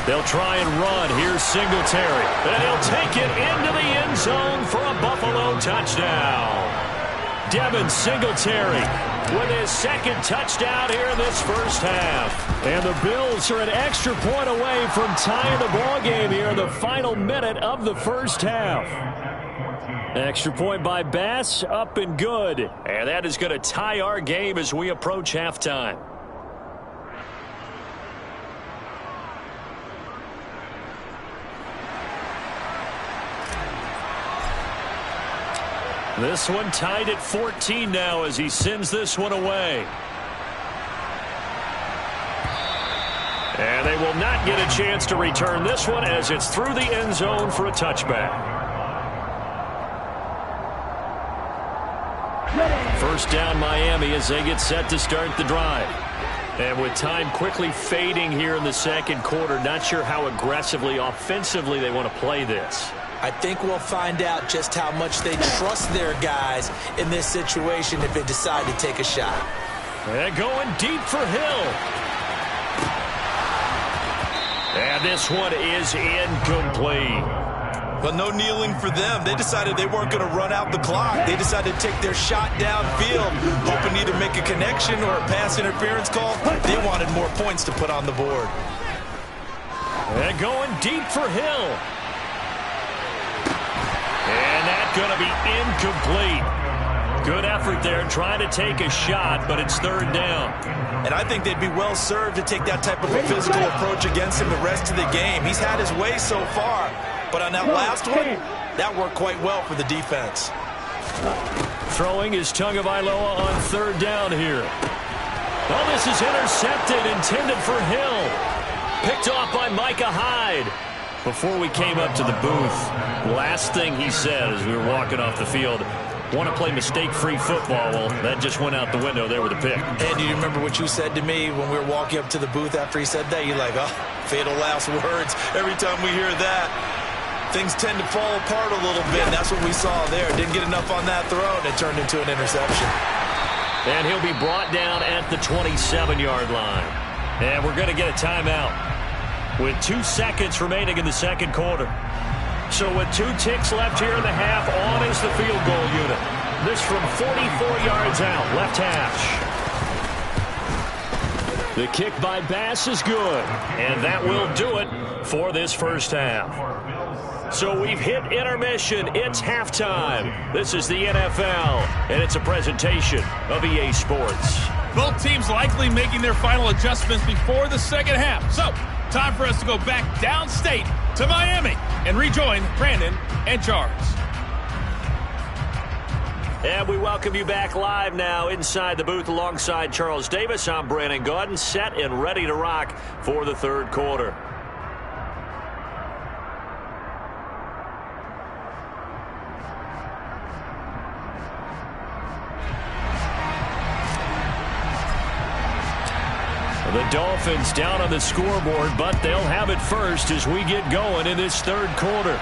They'll try and run. Here's Singletary. And he'll take it into the end zone for a Buffalo touchdown. Devin Singletary with his second touchdown here in this first half. And the Bills are an extra point away from tying the ball game here in the final minute of the first half. Extra point by Bass, up and good. And that is going to tie our game as we approach halftime. This one tied at 14 now as he sends this one away. And they will not get a chance to return this one as it's through the end zone for a touchback. First down Miami as they get set to start the drive. And with time quickly fading here in the second quarter, not sure how aggressively, offensively they want to play this. I think we'll find out just how much they trust their guys in this situation if they decide to take a shot. And going deep for Hill. And this one is incomplete. But no kneeling for them. They decided they weren't going to run out the clock. They decided to take their shot downfield, hoping either make a connection or a pass interference call. They wanted more points to put on the board. And going deep for Hill. And that's going to be incomplete. Good effort there trying to take a shot, but it's third down. And I think they'd be well served to take that type of a physical approach against him the rest of the game. He's had his way so far, but on that last one, that worked quite well for the defense. Throwing is Tagovailoa on third down here. Oh, this is intercepted, intended for Hill. Picked off by Micah Hyde. Before we came up to the booth, last thing he said as we were walking off the field, want to play mistake-free football. Well, that just went out the window there with a pick. And do you remember what you said to me when we were walking up to the booth after he said that? You're like, oh, fatal last words. Every time we hear that, things tend to fall apart a little bit. And that's what we saw there. Didn't get enough on that throw, and it turned into an interception. And he'll be brought down at the 27-yard line. And we're going to get a timeout with 2 seconds remaining in the second quarter. So with 2 ticks left here in the half, on is the field goal unit. This from 44 yards out, left hash. The kick by Bass is good, and that will do it for this first half. So we've hit intermission. It's halftime. This is the NFL, and it's a presentation of EA Sports. Both teams likely making their final adjustments before the second half. So, time for us to go back downstate to Miami and rejoin Brandon and Charles. And we welcome you back live now inside the booth alongside Charles Davis. I'm Brandon Gaudin, set and ready to rock for the third quarter. The Dolphins down on the scoreboard, but they'll have it first as we get going in this third quarter.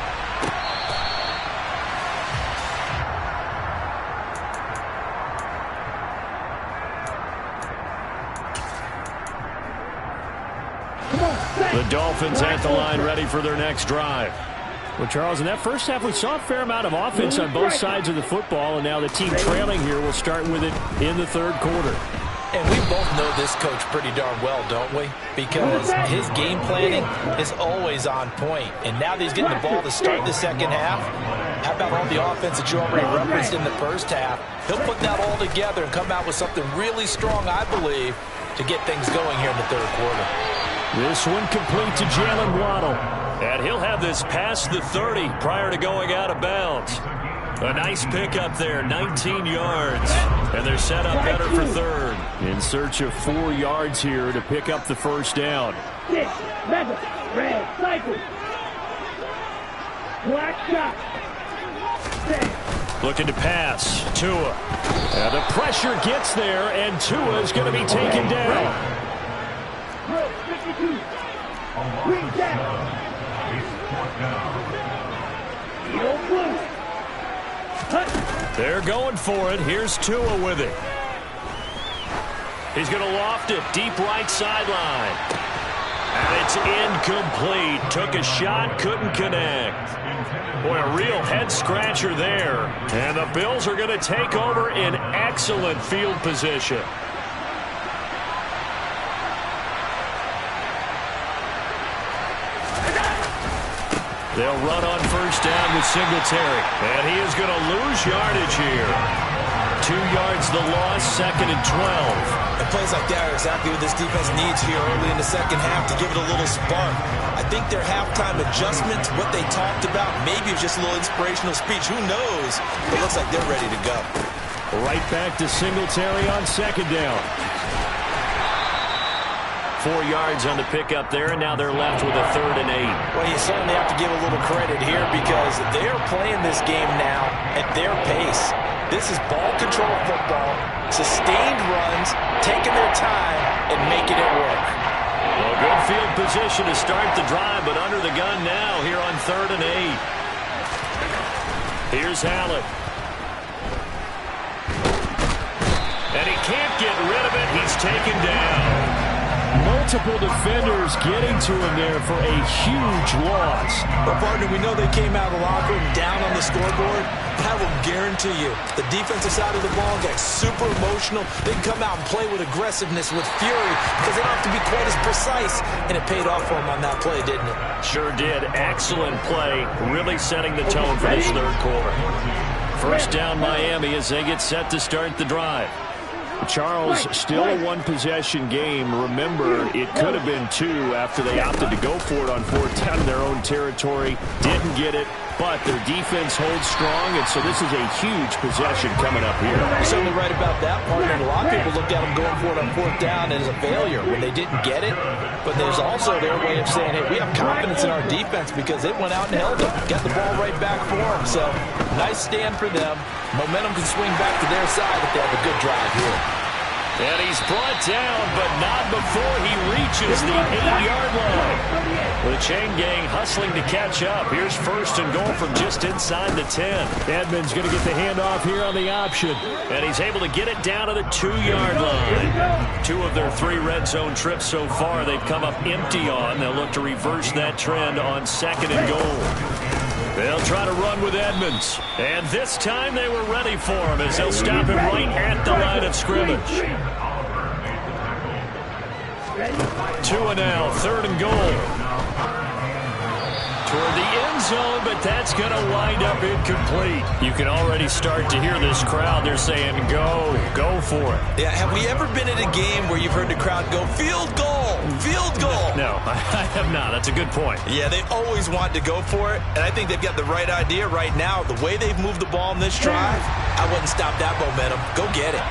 The Dolphins at the line ready for their next drive. Well, Charles, in that first half, we saw a fair amount of offense on both sides of the football, and now the team trailing here will start with it in the third quarter. And we both know this coach pretty darn well, don't we? Because his game planning is always on point. And now that he's getting the ball to start the second half, how about all the offense that you already referenced in the first half? He'll put that all together and come out with something really strong, I believe, to get things going here in the third quarter. This one complete to Jalen Waddle. And he'll have this past the 30 prior to going out of bounds. A nice pickup there, 19 yards. And they're set up better for third. In search of 4 yards here to pick up the first down. 6, mega, red, cycle. Black shot. 10. Looking to pass. Tua. And the pressure gets there, and Tua is going to be taken down. 52. Green down. Yellow blue. They're going for it. Here's Tua with it. He's going to loft it deep right sideline. And it's incomplete. Took a shot, couldn't connect. Boy, a real head-scratcher there. And the Bills are going to take over in excellent field position. They'll run on first down with Singletary. And he is going to lose yardage here. 2 yards the loss, 2nd and 12. And plays like that are exactly what this defense needs here early in the second half to give it a little spark. I think their halftime adjustments, what they talked about, maybe it was just a little inspirational speech. Who knows? It looks like they're ready to go. Right back to Singletary on 2nd down. 4 yards on the pickup there, and now they're left with a 3rd and 8. Well, you certainly have to give a little credit here because they're playing this game now at their pace. This is ball control football, sustained runs, taking their time, and making it work. Well, good field position to start the drive, but under the gun now here on 3rd and 8. Here's Hallett. And he can't get rid of it. He's taken down. Multiple defenders getting to him there for a huge loss. Well, partner, we know they came out of the locker room down on the scoreboard, but I will guarantee you the defensive side of the ball got super emotional. They can come out and play with aggressiveness, with fury, because they don't have to be quite as precise, and it paid off for them on that play, didn't it? Sure did. Excellent play, really setting the tone for this 3rd quarter. First down Miami as they get set to start the drive. Charles, still a one-possession game. Remember, it could have been 2 after they opted to go for it on 4th down in their own territory. Didn't get it, but their defense holds strong, and so this is a huge possession coming up here. You're certainly right about that, partner. And a lot of people looked at them going for it on 4th down as a failure when they didn't get it. But there's also their way of saying, hey, we have confidence in our defense because it went out and held them. Got the ball right back for them. So, nice stand for them. Momentum can swing back to their side if they have a good drive here. And he's brought down, but not before he reaches the 8-yard line. The chain gang hustling to catch up. Here's 1st and goal from just inside the 10. Edmonds going to get the handoff here on the option. And he's able to get it down to the 2-yard line. 2 of their 3 red zone trips so far they've come up empty on. They'll look to reverse that trend on 2nd and goal. They'll try to run with Edmonds. And this time they were ready for him as they'll stop him right at the line of scrimmage. 2 and now, 3rd and goal. Toward the end zone, but that's going to wind up incomplete. You can already start to hear this crowd. They're saying, go for it. Yeah, have we ever been at a game where you've heard the crowd go, field goal, field goal? No, I have not. That's a good point. Yeah, they always want to go for it, and I think they've got the right idea right now. The way they've moved the ball in this drive, I wouldn't stop that momentum. Go get it.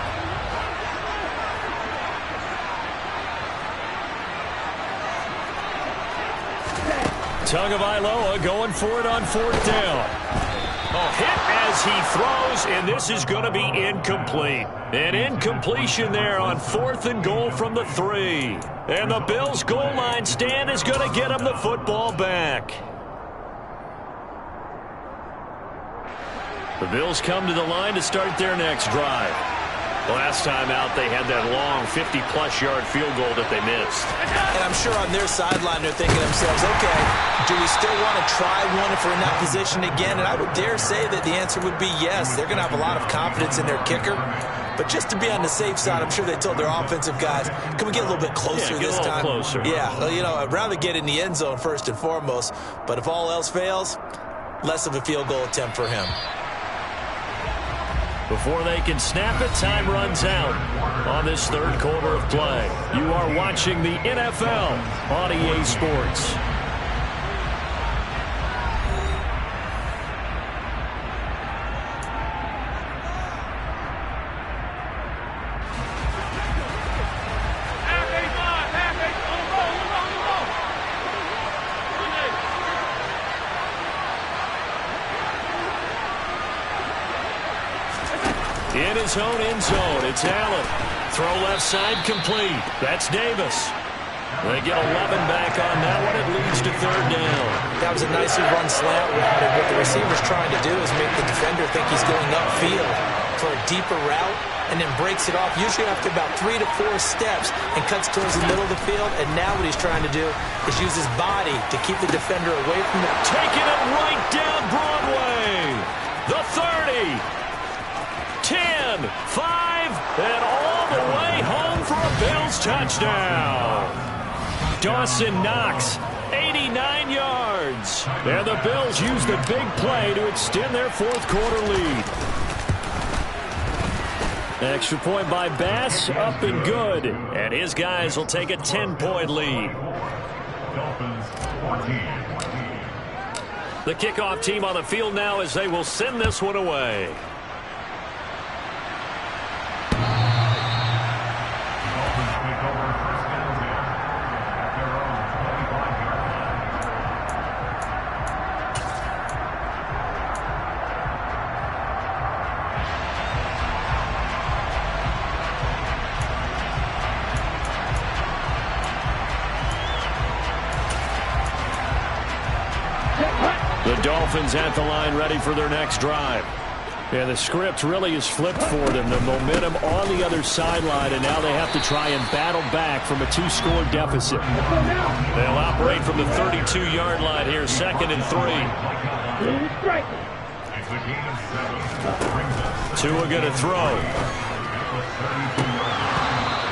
Tagovailoa going for it on 4th down. Hit as he throws, and this is going to be incomplete. An incompletion there on 4th and goal from the 3. And the Bills' goal line stand is going to get them the football back. The Bills come to the line to start their next drive. Last time out, they had that long 50-plus yard field goal that they missed. And I'm sure on their sideline, they're thinking to themselves, okay, do we still want to try one if we're in that position again? And I would dare say that the answer would be yes. They're going to have a lot of confidence in their kicker. But just to be on the safe side, I'm sure they told their offensive guys, can we get a little bit closer this time? Closer. Yeah, well, you know, I'd rather get in the end zone first and foremost. But if all else fails, less of a field goal attempt for him. Before they can snap it, time runs out on this 3rd quarter of play. You are watching the NFL on EA Sports. In his own end zone, it's Allen. Throw left side complete. That's Davis. They get 11 back on that one. It leads to 3rd down. That was a nicely run slant route, and what the receiver's trying to do is make the defender think he's going upfield for a deeper route, and then breaks it off, usually after about 3 to 4 steps, and cuts towards the middle of the field. And now what he's trying to do is use his body to keep the defender away from the... Taking it right down Broadway. The 30. 10, 5, and all the way home for a Bills touchdown. Dawson Knox, 89 yards. And the Bills use the big play to extend their 4th quarter lead. Extra point by Bass, up and good. And his guys will take a 10-point lead. The kickoff team on the field now as they will send this one away. The Dolphins at the line ready for their next drive. And the script really is flipped for them. The momentum on the other sideline, and now they have to try and battle back from a 2-score deficit. They'll operate from the 32-yard line here, 2nd and 3. Tua going to throw.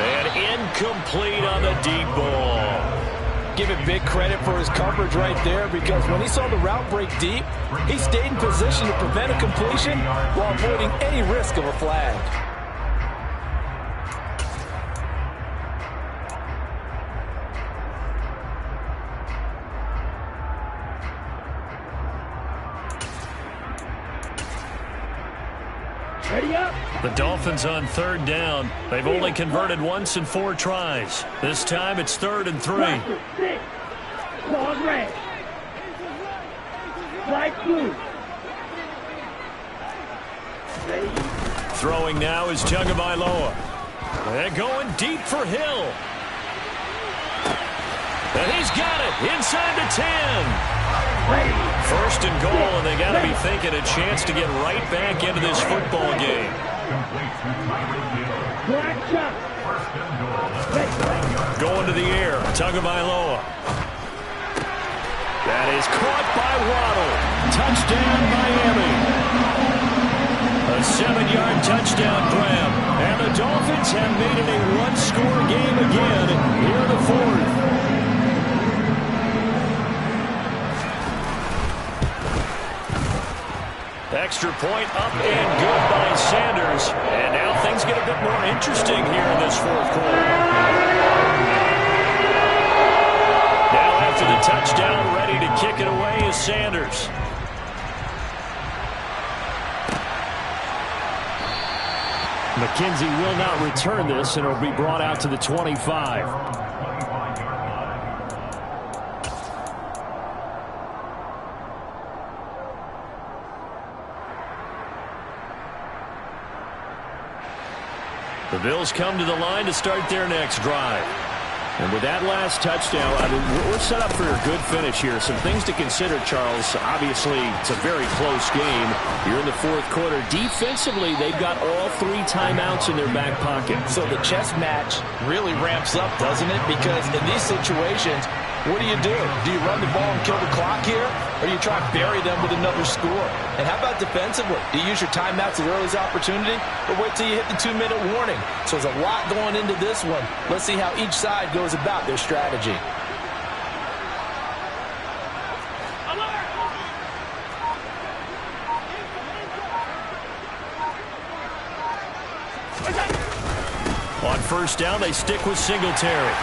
And incomplete on the deep ball. Give him big credit for his coverage right there, because when he saw the route break deep, he stayed in position to prevent a completion while avoiding any risk of a flag. Ready up. The Dolphins on 3rd down. They've only converted once in 4 tries. This time it's 3rd and 3. 6. Claws red. Light blue. Ready. Throwing now is Tagovailoa. They're going deep for Hill. And he's got it inside the 10. First and goal, and they got to be thinking a chance to get right back into this football game. Going to the air, Tagovailoa. That is caught by Waddle. Touchdown, Miami. A 7-yard touchdown grab. And the Dolphins have made it a 1-score game again here in the 4th. Extra point up and good by Sanders. And now things get a bit more interesting here in this 4th quarter. Now after the touchdown, ready to kick it away is Sanders. McKenzie will not return this, and it will be brought out to the 25. The Bills come to the line to start their next drive. And with that last touchdown, I mean, we're set up for a good finish here. Some things to consider, Charles. Obviously, it's a very close game. You're in the 4th quarter. Defensively, they've got all 3 timeouts in their back pocket. So the chess match really ramps up, doesn't it? Because in these situations, what do? Do you run the ball and kill the clock here? Or do you try to bury them with another score? And how about defensively? Do you use your timeouts as early as opportunity? Or wait till you hit the 2-minute warning? So there's a lot going into this one. Let's see how each side goes about their strategy. On 1st down, they stick with Singletary.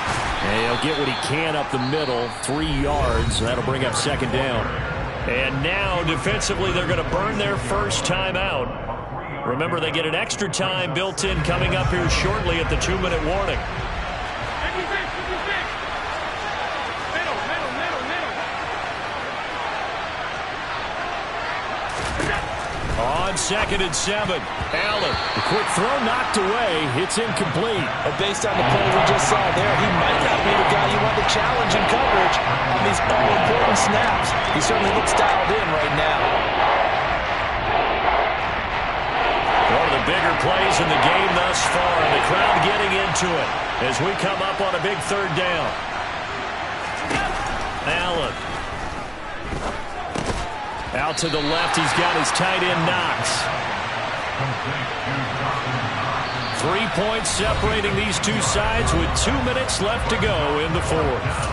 And he'll get what he can up the middle, 3 yards. That'll bring up 2nd down. And now, defensively, they're going to burn their first time out. Remember, they get an extra time built in coming up here shortly at the 2-minute warning. On 2nd and 7, Allen. The quick throw knocked away. It's incomplete. And based on the play we just saw there, he might not be the guy you want to challenge in coverage on these all-important snaps. He certainly looks dialed in right now. One of the bigger plays in the game thus far, and the crowd getting into it as we come up on a big 3rd down. Allen. Out to the left, he's got his tight end Knox. 3 points separating these two sides with 2 minutes left to go in the 4th.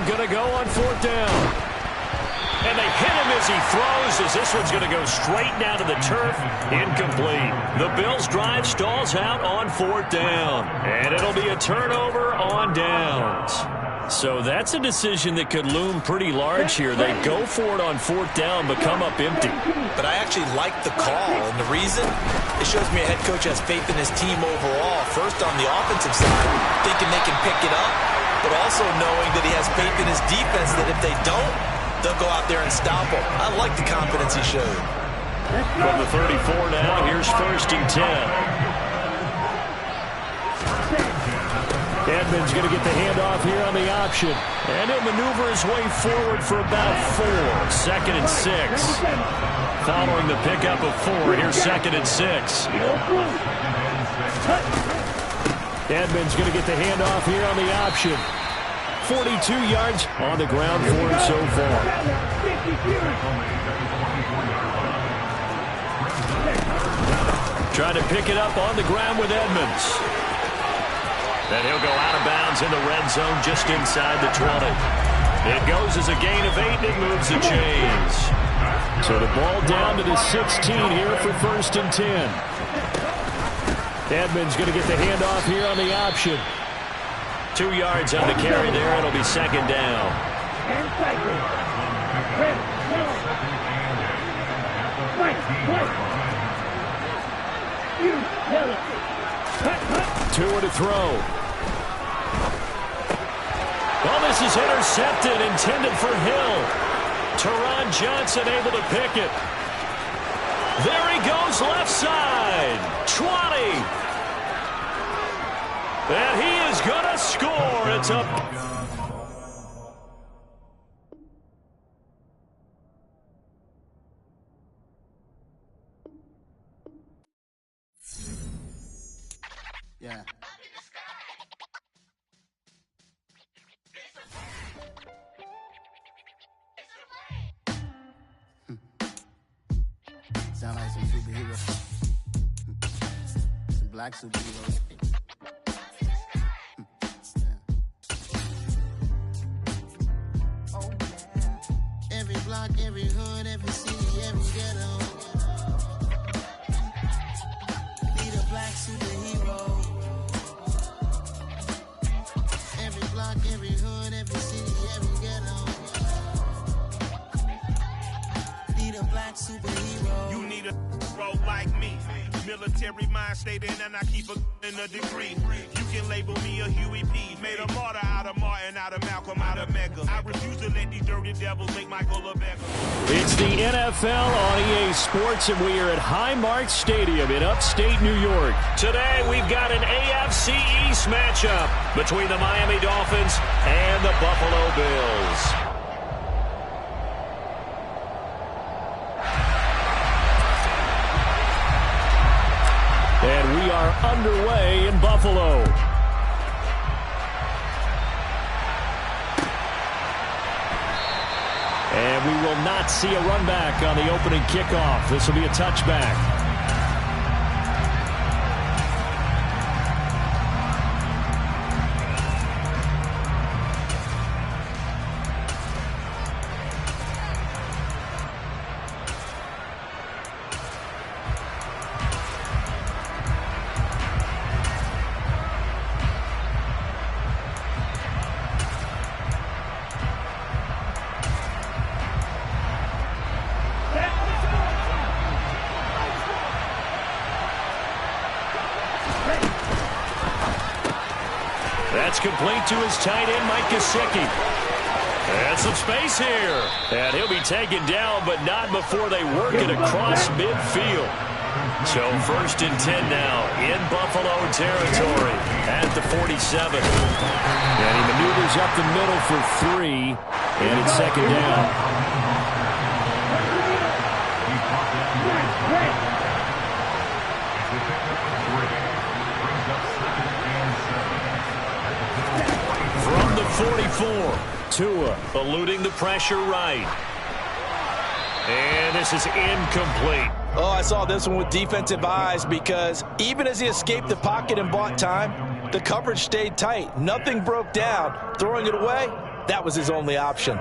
Edmond going to go on 4th down. And they hit him as he throws, as this one's going to go straight down to the turf. Incomplete. The Bills' drive stalls out on 4th down. And it'll be a turnover on downs. So that's a decision that could loom pretty large here. They go for it on 4th down, but come up empty. But I actually like the call, and the reason? It shows me a head coach has faith in his team overall. First on the offensive side, thinking they can pick it up, but also knowing that he has faith in his defense that if they don't, they'll go out there and stop him. I like the confidence he showed. From the 34 now, here's 1st and 10. Edmonds going to get the handoff here on the option. And he'll maneuver his way forward for about 4. 2nd and 6. Following the pickup of 4, here's 2nd and 6. Edmonds going to get the handoff here on the option. 42 yards on the ground for him so far. Trying to pick it up on the ground with Edmonds. Then he'll go out of bounds in the red zone just inside the 20. It goes as a gain of 8, and it moves the chains. So the ball down to the 16 here for 1st and 10. Edmonds going to get the handoff here on the option. 2 yards on the carry there. It'll be 2nd down. 2 to throw. Well, this is intercepted, intended for Hill. Teron Johnson able to pick it. There he goes, left side. 20. And he is going to score. It's up. Yeah. Sound like some superheroes. Some black superheroes. Every block, every hood, every city, every ghetto. Need a black superhero. Every block, every hood, every city, every ghetto. Need a black superhero. You need a role like me. Military mind state and I keep in a degree. You can label me a Huey P. Made a martyr out of Martin, out of Malcolm, out of Mega. I refuse to let these dirty devils make Michael a beggar. It's the NFL on EA Sports, and we are at Highmark Stadium in upstate New York. Today, we've got an AFC East matchup between the Miami Dolphins and the Buffalo Bills. And we are underway in Buffalo. And we will not see a run back on the opening kickoff. This will be a touchback. That's complete to his tight end, Mike Gesicki. And some space here. And he'll be taken down, but not before they work it across midfield. So 1st and 10 now in Buffalo territory at the 47. And he maneuvers up the middle for 3. And it's 2nd down. From the 44, Tua eluding the pressure right. And this is incomplete. Oh, I saw this one with defensive eyes because even as he escaped the pocket and bought time, the coverage stayed tight. Nothing broke down. Throwing it away, That was his only option.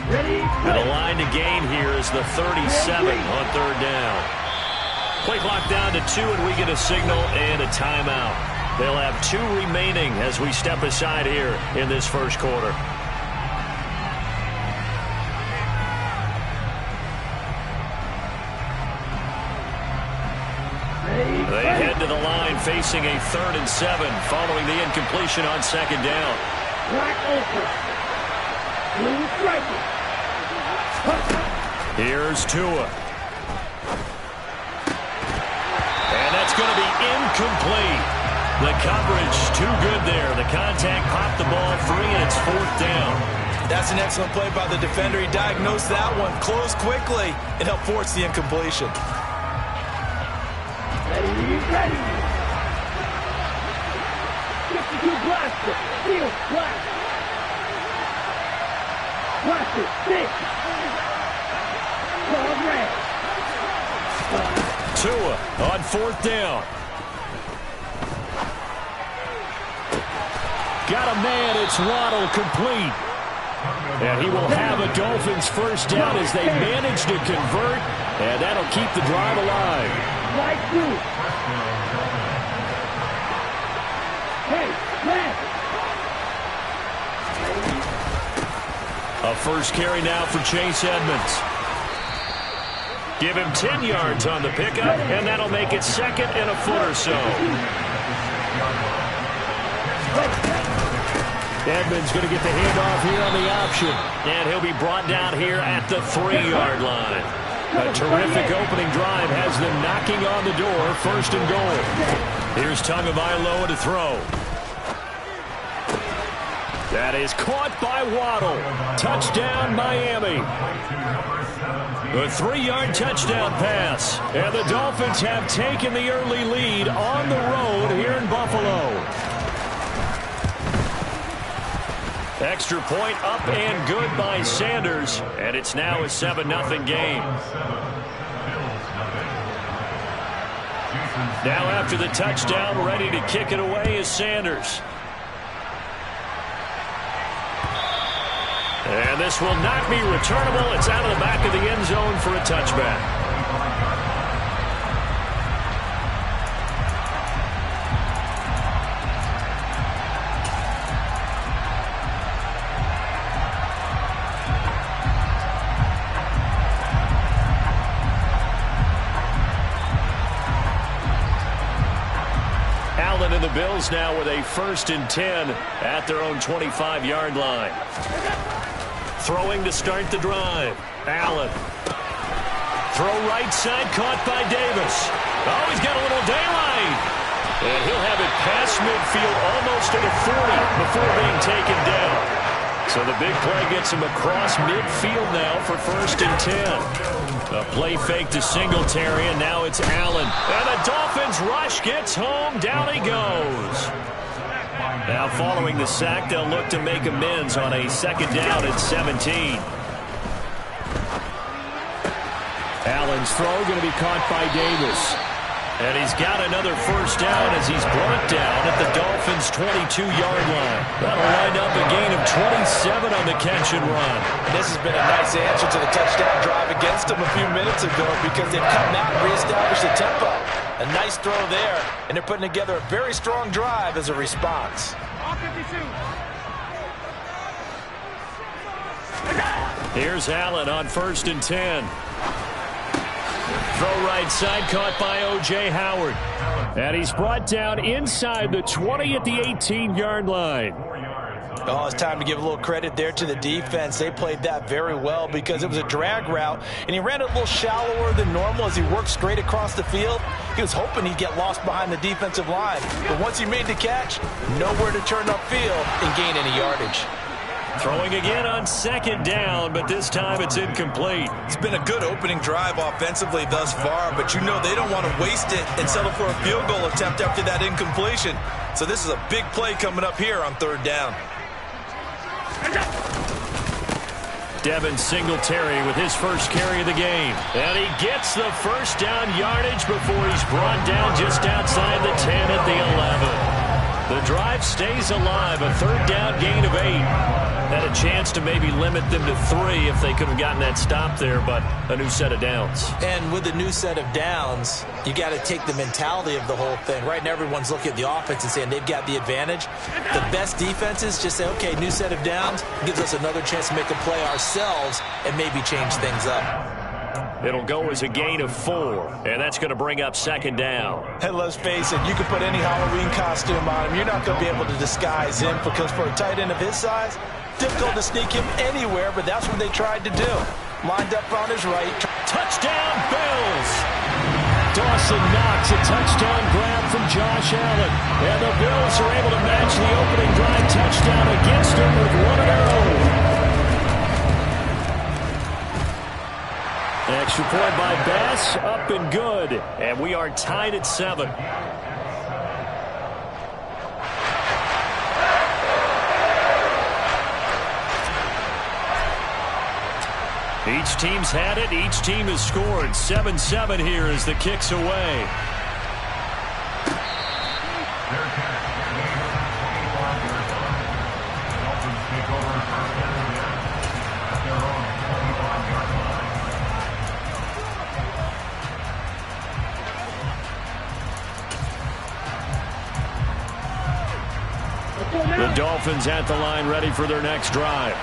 And the line to gain here is the 37 on third down. Play clock down to 2, and we get a signal and a timeout. They'll have 2 remaining as we step aside here in this first quarter. They head to the line facing a 3rd and 7 following the incompletion on second down. Black open. Blue striker. Here's Tua. And that's going to be incomplete. The coverage too good there. The contact popped the ball free, and it's 4th down. That's an excellent play by the defender. He diagnosed that one, closed quickly, and helped force the incompletion. Ready. 52 blaster. Field blast. Blaster. 6. Tua on 4th down. Got a man. It's Waddle, complete. And he will have a Dolphins first down as they manage to convert, and that'll keep the drive alive. A first carry now for Chase Edmonds. Give him 10 yards on the pickup, and that'll make it 2nd and a foot or so. Edmonds going to get the handoff here on the option. And he'll be brought down here at the 3-yard line. A terrific opening drive has them knocking on the door, 1st and goal. Here's Tagovailoa to throw. That is caught by Waddle. Touchdown, Miami. A 3-yard touchdown pass. And the Dolphins have taken the early lead on the road here in Buffalo. Extra point up and good by Sanders. And it's now a 7-0 game. Now after the touchdown, ready to kick it away is Sanders. And this will not be returnable. It's out of the back of the end zone for a touchback. Allen and the Bills now with a 1st and 10 at their own 25-yard line. Throwing to start the drive. Allen. Throw right side, caught by Davis. Oh, he's got a little daylight. And he'll have it past midfield, almost to the 40 before being taken down. So the big play gets him across midfield now for 1st and 10. A play fake to Singletary, and now it's Allen. And the Dolphins rush, gets home, down he goes. Now following the sack, they'll look to make amends on a 2nd down at 17. Allen's throw going to be caught by Davis. And he's got another 1st down as he's brought down at the Dolphins' 22-yard line. That'll wind up a gain of 27 on the catch and run. This has been a nice answer to the touchdown drive against them a few minutes ago because they've come out and reestablished the tempo. A nice throw there, and they're putting together a very strong drive as a response. Here's Allen on 1st and 10. Throw right side, caught by O.J. Howard. And he's brought down inside the 20 at the 18-yard line. Oh, it's time to give a little credit there to the defense. They played that very well because it was a drag route, and he ran it a little shallower than normal as he worked straight across the field. He was hoping he'd get lost behind the defensive line. But once he made the catch, nowhere to turn upfield and gain any yardage. Throwing again on second down, but this time it's incomplete. It's been a good opening drive offensively thus far, but you know they don't want to waste it and settle for a field goal attempt after that incompletion. So this is a big play coming up here on third down. Devin Singletary with his first carry of the game. And he gets the first down yardage before he's brought down just outside the 10 at the 11. The drive stays alive, a third down gain of 8. Had a chance to maybe limit them to 3 if they could have gotten that stop there, but a new set of downs. And with a new set of downs, you got to take the mentality of the whole thing. Right now, everyone's looking at the offense and saying they've got the advantage. The best defenses just say, okay, new set of downs gives us another chance to make a play ourselves and maybe change things up. It'll go as a gain of 4, and that's going to bring up second down. Hey, let's face it, you can put any Halloween costume on him. You're not going to be able to disguise him because for a tight end of his size, difficult to sneak him anywhere, but that's what they tried to do. Lined up on his right. Touchdown, Bills! Dawson Knox, a touchdown grab from Josh Allen. And the Bills are able to match the opening drive touchdown against him with one of their own. Extra point by Bass, up and good. And we are tied at 7. Each team's had it. Each team has scored. 7-7 here as the kick's away. The Dolphins at the line, ready for their next drive.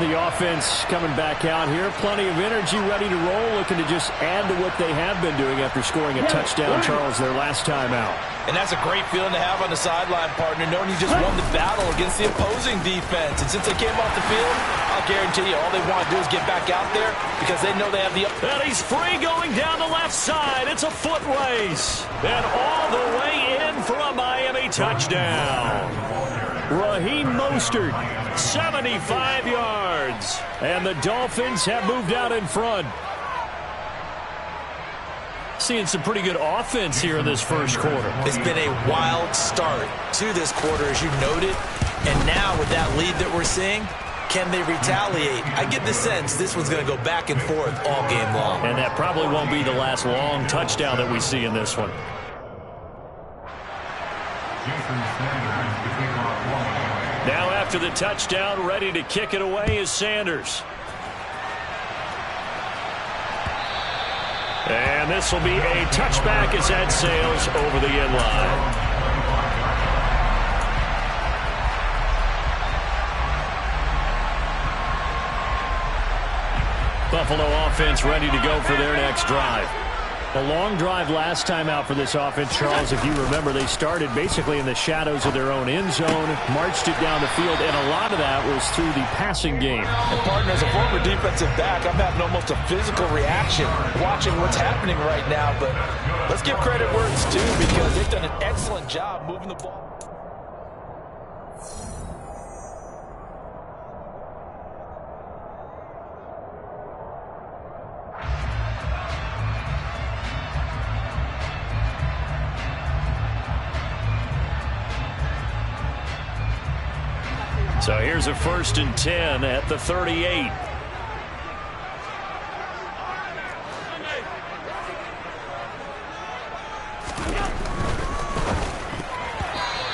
The offense coming back out here. Plenty of energy, ready to roll, looking to just add to what they have been doing after scoring a touchdown, Charles, their last time out. And that's a great feeling to have on the sideline, partner, knowing you just won the battle against the opposing defense. And since they came off the field, I'll guarantee you all they want to do is get back out there because they know they have the... And he's free going down the left side. It's a foot race. And all the way in for a Miami touchdown. Raheem Mostert, 75 yards. And the Dolphins have moved out in front. Seeing some pretty good offense here in this first quarter. It's been a wild start to this quarter, as you noted. And now with that lead that we're seeing, can they retaliate? I get the sense this one's going to go back and forth all game long. And that probably won't be the last long touchdown that we see in this one. Now after the touchdown, ready to kick it away is Sanders. And this will be a touchback as that sails over the end line. Buffalo offense ready to go for their next drive. A long drive last time out for this offense, Charles. If you remember, they started basically in the shadows of their own end zone, marched it down the field, and a lot of that was through the passing game. And partner, as a former defensive back, I'm having almost a physical reaction watching what's happening right now. But let's give credit where it's due because they've done an excellent job moving the ball. So here's a 1st and 10 at the 38.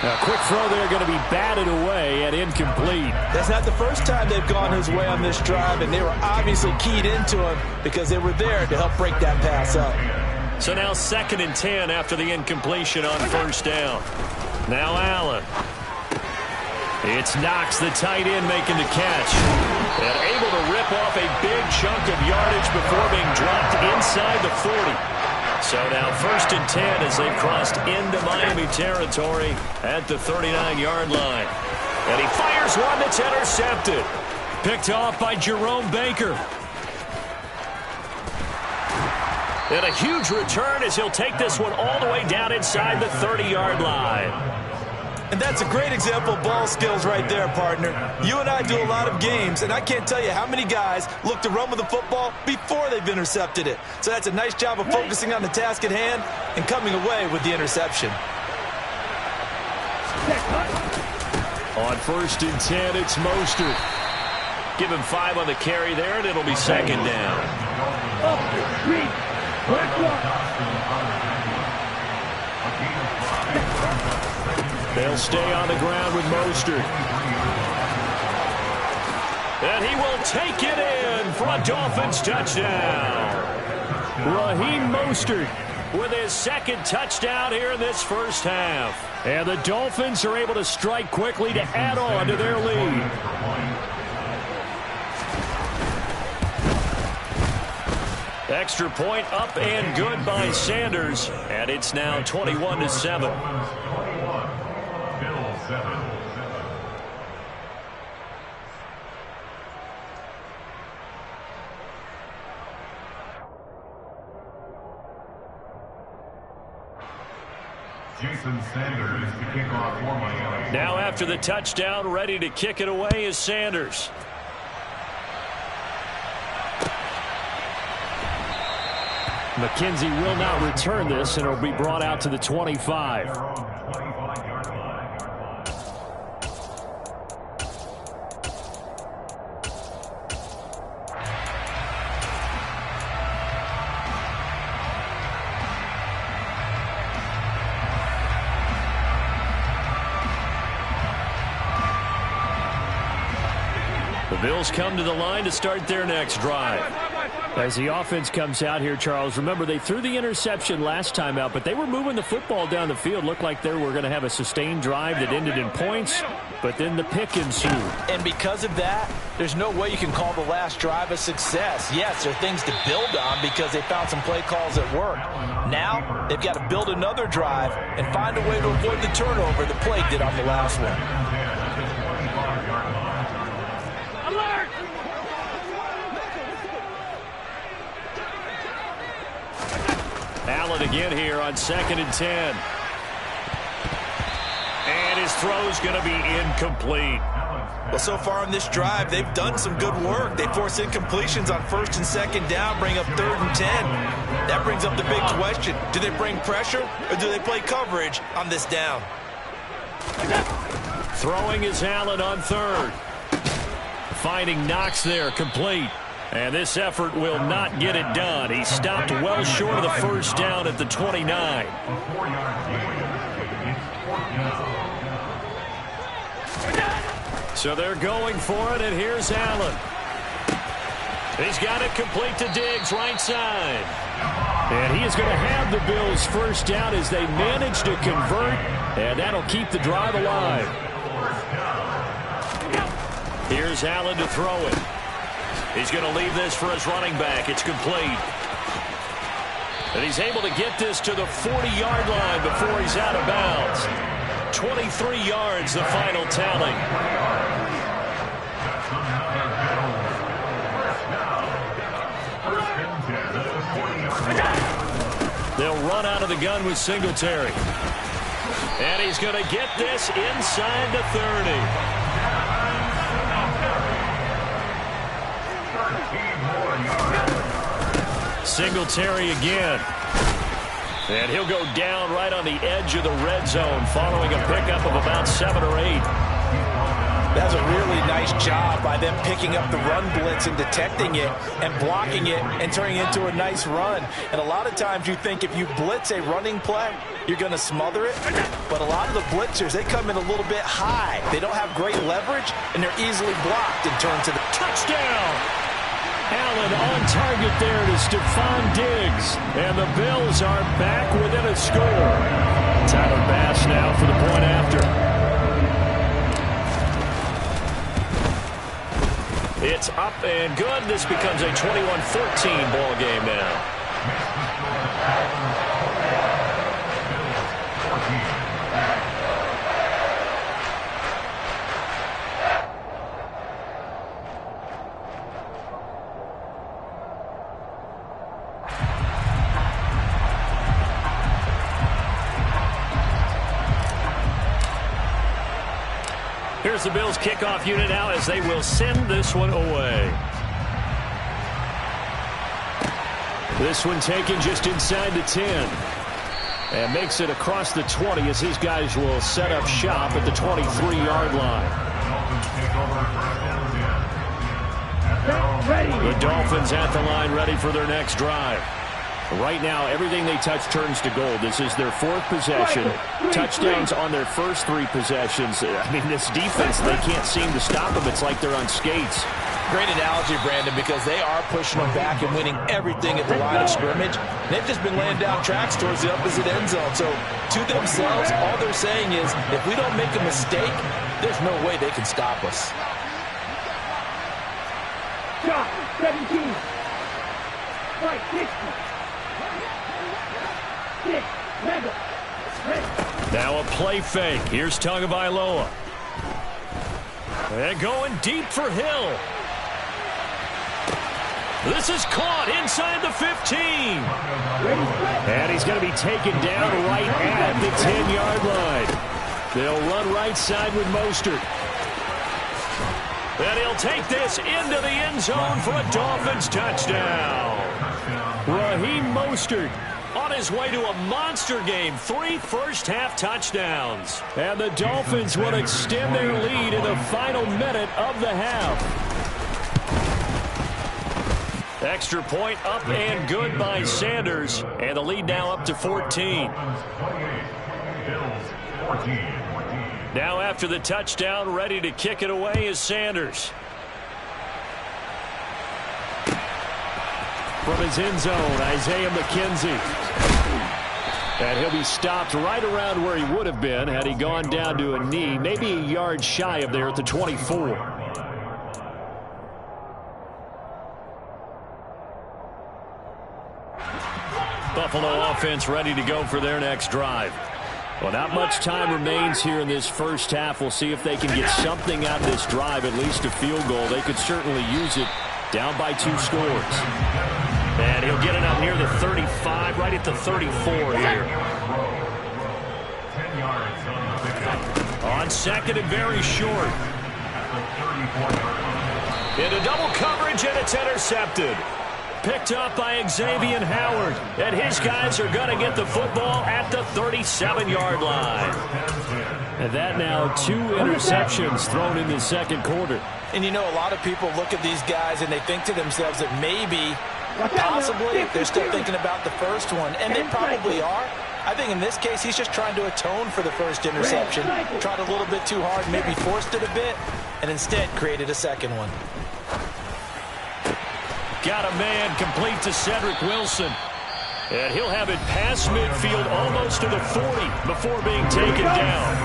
A quick throw there going to be batted away and incomplete. That's not the first time they've gone his way on this drive, and they were obviously keyed into him because they were there to help break that pass up. So now 2nd and 10 after the incompletion on 1st down. Now Allen. It's Knox, the tight end, making the catch. And able to rip off a big chunk of yardage before being dropped inside the 40. So now 1st and 10 as they've crossed into Miami territory at the 39-yard line. And he fires one that's intercepted. Picked off by Jerome Baker. And a huge return as he'll take this one all the way down inside the 30-yard line. And that's a great example of ball skills right there, partner. You and I do a lot of games, and I can't tell you how many guys look to run with the football before they've intercepted it. So that's a nice job of focusing on the task at hand and coming away with the interception. On 1st and 10, it's Mostert. Give him 5 on the carry there, and it'll be 2nd down. They'll stay on the ground with Mostert. And he will take it in for a Dolphins touchdown. Raheem Mostert with his 2nd touchdown here in this first half. And the Dolphins are able to strike quickly to add on to their lead. Extra point up and good by Sanders. And it's now 21-7. Jason Sanders to kick off for Miami. Now after the touchdown, ready to kick it away is Sanders. McKenzie will not return this, and it'll be brought out to the 25. The Bills come to the line to start their next drive. As the offense comes out here, Charles, remember they threw the interception last time out, but they were moving the football down the field. Looked like they were going to have a sustained drive that ended in points, but then the pick ensued. And because of that, there's no way you can call the last drive a success. Yes, there are things to build on because they found some play calls that work. Now, they've got to build another drive and find a way to avoid the turnover the play did on the last one. Allen again here on 2nd and 10. And his throw's going to be incomplete. Well, so far on this drive, they've done some good work. They force incompletions on 1st and 2nd down, bring up 3rd and 10. That brings up the big question. Do they bring pressure or do they play coverage on this down? Throwing is Allen on 3rd. Finding Knox there, complete. And this effort will not get it done. He stopped well short of the 1st down at the 29. So they're going for it, and here's Allen. He's got it complete to Diggs, right side. And he is going to have the Bills' 1st down as they manage to convert, and that'll keep the drive alive. Here's Allen to throw it. He's going to leave this for his running back. It's complete. And he's able to get this to the 40-yard line before he's out of bounds. 23 yards, the final tally. They'll run out of the gun with Singletary. And he's going to get this inside the 30. Singletary again. And he'll go down right on the edge of the red zone following a pickup of about 7 or 8. That's a really nice job by them picking up the run blitz and detecting it and blocking it and turning it into a nice run. And a lot of times you think if you blitz a running play, you're going to smother it. But a lot of the blitzers, they come in a little bit high. They don't have great leverage, and they're easily blocked and turned to the touchdown. Allen on target there to Stephon Diggs. And the Bills are back within a score. Tyler Bass now for the point after. It's up and good. This becomes a 21-14 ball game now. Here's the Bills kickoff unit now as they will send this one away. This one taken just inside the 10. And makes it across the 20 as his guys will set up shop at the 23-yard line. The Dolphins at the line ready for their next drive. Right now, everything they touch turns to gold. This is their 4th possession. Touchdowns on their first 3 possessions. I mean, this defense, they can't seem to stop them. It's like they're on skates. Great analogy, Brandon, because they are pushing them back and winning everything at the line of scrimmage. They've just been laying down tracks towards the opposite end zone. So, to themselves, all they're saying is, if we don't make a mistake, there's no way they can stop us. Shot, 17. Right, 60. Now a play fake. Here's Tagovailoa. And going deep for Hill. This is caught inside the 15. And he's going to be taken down right at the 10-yard line. They'll run right side with Mostert. And he'll take this into the end zone for a Dolphins touchdown. Raheem Mostert on his way to a monster game. 3 first-half touchdowns. And the Dolphins will extend their lead in the final minute of the half. Extra point up and good by Sanders. And the lead now up to 14. Now after the touchdown, ready to kick it away is Sanders. From his end zone, Isaiah McKenzie. And he'll be stopped right around where he would have been had he gone down to a knee, maybe a yard shy of there at the 24. Buffalo offense ready to go for their next drive. Well, not much time remains here in this first half. We'll see if they can get something out of this drive, at least a field goal. They could certainly use it down by 2 scores. And he'll get it up near the 35, right at the 34 here. On second and very short. Into double coverage, and it's intercepted. Picked up by Xavier Howard. And his guys are going to get the football at the 37-yard line. And that now 2 interceptions thrown in the second quarter. And you know, a lot of people look at these guys and they think to themselves that maybe, possibly, they're still thinking about the first one. And they probably are. I think in this case, he's just trying to atone for the first interception. Tried a little bit too hard, maybe forced it a bit, and instead created a second one. Got a man complete to Cedric Wilson. And he'll have it past midfield almost to the 40 before being taken down.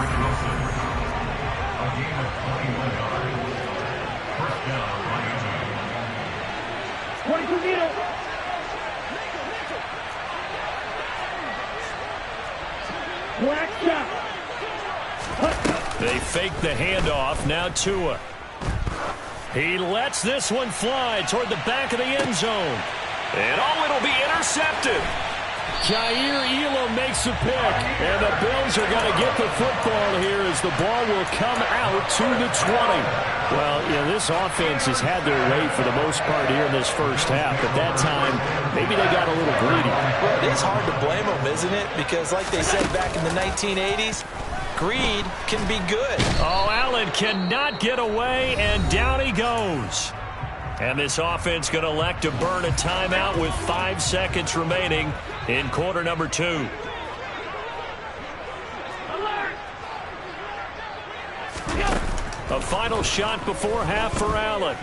They fake the handoff. Now Tua. He lets this one fly toward the back of the end zone. And it'll be intercepted. Jair Elam makes a pick. And the Bills are going to get the football here as the ball will come out to the 20. Well, this offense has had their way for the most part here in this first half. At that time, maybe they got a little greedy. Well, it is hard to blame them, isn't it? Because like they said back in the 1980s, greed can be good. Oh, Allen cannot get away, and down he goes. And this offense going to elect to burn a timeout with 5 seconds remaining in quarter number 2. A final shot before half for Allen.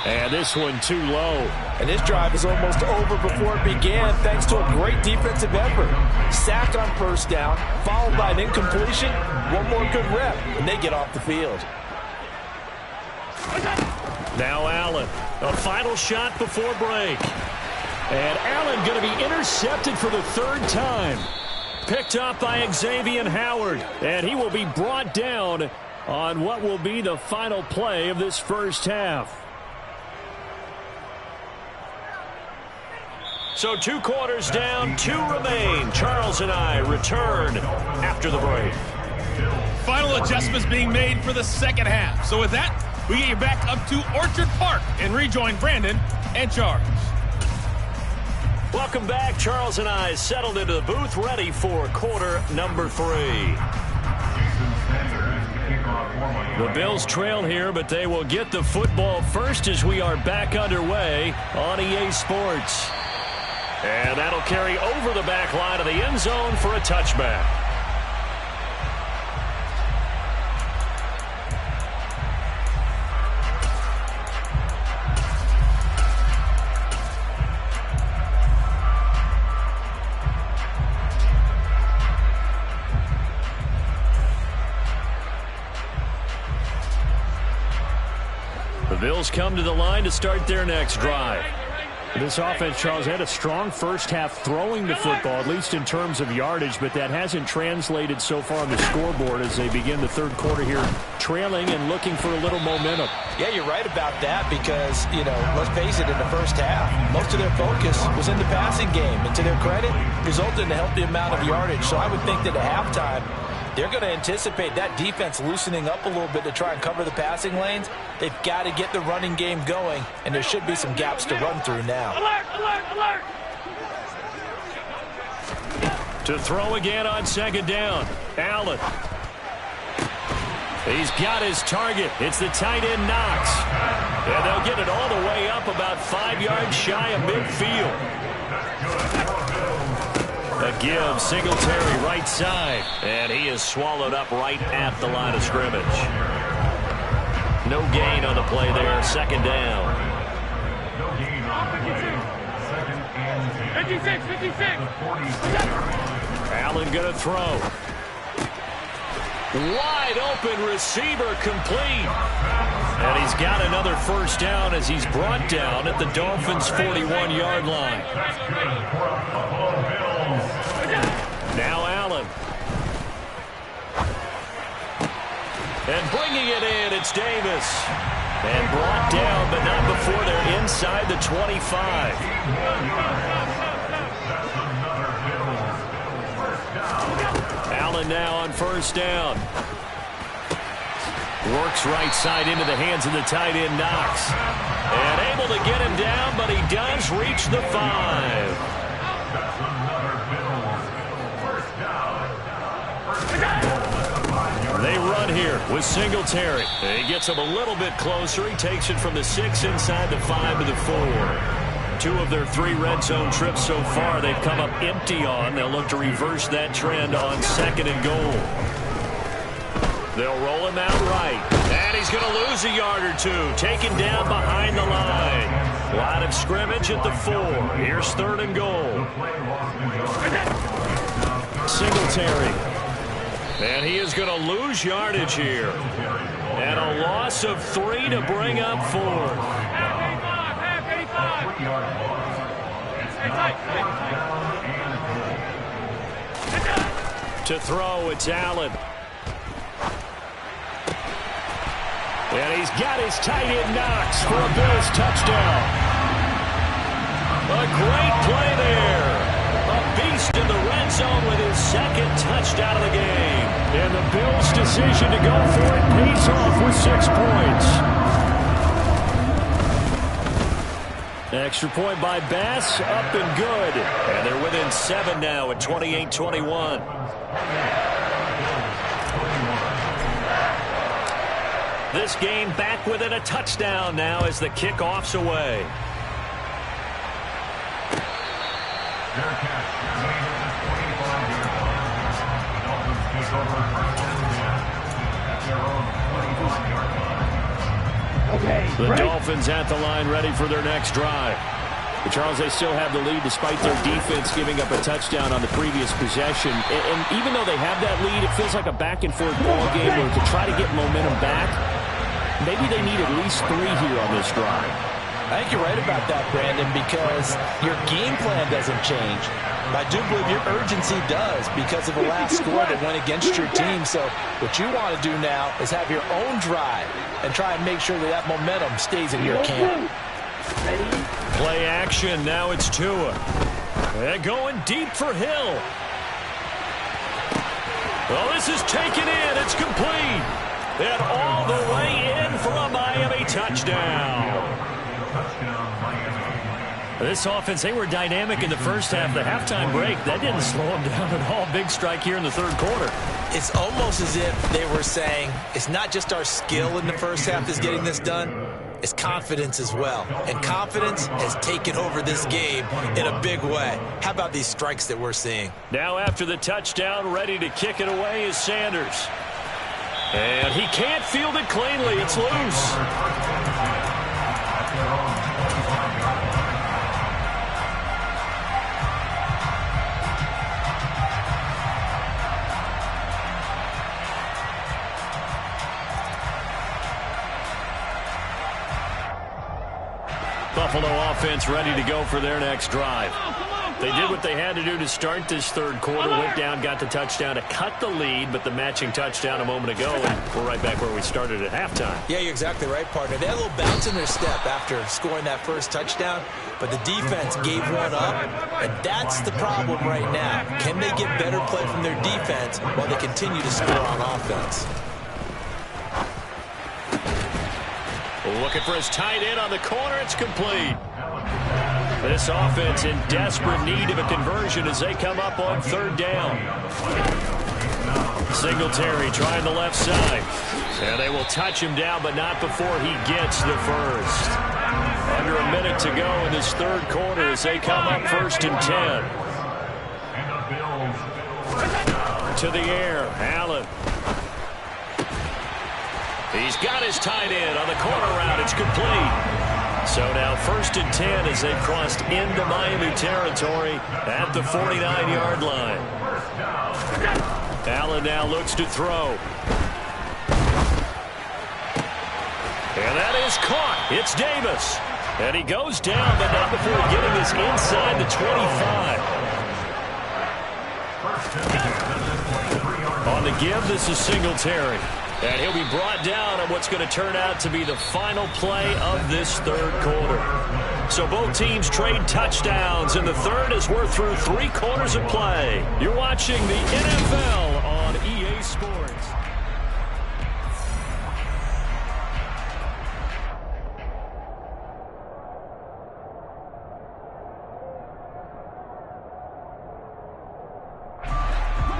And this one too low. And this drive is almost over before it began thanks to a great defensive effort. Sack on first down, followed by an incompletion. One more good rep, and they get off the field. Now Allen, a final shot before break. And Allen going to be intercepted for the 3rd time. Picked up by Xavier Howard. And he will be brought down on what will be the final play of this first half. So 2 quarters down, 2 remain. Charles and I return after the break. Final adjustments being made for the second half. So with that, we get you back up to Orchard Park and rejoin Brandon and Charles. Welcome back. Charles and I settled into the booth, ready for quarter number 3. The Bills trail here, but they will get the football first as we are back underway on EA Sports. And that'll carry over the back line of the end zone for a touchback. The Bills come to the line to start their next drive. This offense, Charles, had a strong first half throwing the football, at least in terms of yardage, but that hasn't translated so far on the scoreboard as they begin the third quarter here, trailing and looking for a little momentum. Yeah, you're right about that because, let's face it, in the first half, most of their focus was in the passing game. And to their credit, resulted in a healthy amount of yardage. So I would think that at halftime, they're going to anticipate that defense loosening up a little bit to try and cover the passing lanes. They've got to get the running game going, and there should be some gaps to run through now. Alert, alert, alert! To throw again on second down, Allen. He's got his target. It's the tight end Knox. And they'll get it all the way up about 5 yards shy of midfield. A give, Singletary right side. And he is swallowed up right at the line of scrimmage. No gain on the play there. Second down. 56, 56! Allen going to throw. Wide open receiver complete. And he's got another first down as he's brought down at the Dolphins' 41-yard line. Now Allen. And bringing it in, it's Davis. And brought down, but not before they're inside the 25. Allen now on first down. Works right side into the hands of the tight end Knox. And able to get him down, but he does reach the 5. They run here with Singletary. He gets him a little bit closer. He takes it from the 6 inside the 5 to the 4. 2 of their 3 red zone trips so far they've come up empty on. They'll look to reverse that trend on second and goal. They'll roll him out right. And he's going to lose a yard or 2. Taken down behind the line. Line of scrimmage at the 4. Here's third and goal. Singletary. And he is going to lose yardage here. And a loss of 3 to bring up 4th. To throw, it's Allen. And he's got his tight end Knox for a Bills touchdown. A great play there. A beast in the red zone with his second touchdown of the game. And the Bills' decision to go for it pays off with 6 points. Extra point by Bass, up and good. And they're within 7 now at 28-21. This game back within a touchdown now as the kickoff's away. The Dolphins at the line ready for their next drive. But Charles, they still have the lead despite their defense giving up a touchdown on the previous possession. And even though they have that lead, it feels like a back-and-forth ball game where to try to get momentum back, maybe they need at least 3 here on this drive. I think you're right about that, Brandon, because your game plan doesn't change. I do believe your urgency does because of the last score that went against your team. So what you want to do now is have your own drive and try and make sure that that momentum stays in your camp. Play action. Now it's Tua. They're going deep for Hill. Well, this is taken in. It's complete. And all the way in for a Miami touchdown. This offense, they were dynamic in the first half. The halftime break, that didn't slow them down at all. Big strike here in the third quarter. It's almost as if they were saying, it's not just our skill in the first half that's getting this done, it's confidence as well. And confidence has taken over this game in a big way. How about these strikes that we're seeing? Now after the touchdown, ready to kick it away is Sanders. And he can't field it cleanly. It's loose. Buffalo offense ready to go for their next drive. They did what they had to do to start this third quarter. Went down, got the touchdown to cut the lead, but the matching touchdown a moment ago, and we're right back where we started at halftime. Yeah, you're exactly right, partner. They had a little bounce in their step after scoring that first touchdown, but the defense gave one up, and that's the problem right now. Can they get better play from their defense while they continue to score on offense? Looking for his tight end on the corner. It's complete. This offense in desperate need of a conversion as they come up on third down. Singletary trying the left side. And they will touch him down, but not before he gets the first. Under a minute to go in this third quarter as they come up 1st and 10. To the air, Allen. He's got his tight end on the corner route. It's complete. So now 1st and 10 as they've crossed into Miami territory at the 49-yard line. Allen now looks to throw. And that is caught. It's Davis. And he goes down, but not before getting us inside the 25. On the give, this is Singletary. And he'll be brought down on what's going to turn out to be the final play of this third quarter. So both teams trade touchdowns in the third as we're through 3 quarters of play. You're watching the NFL on EA Sports.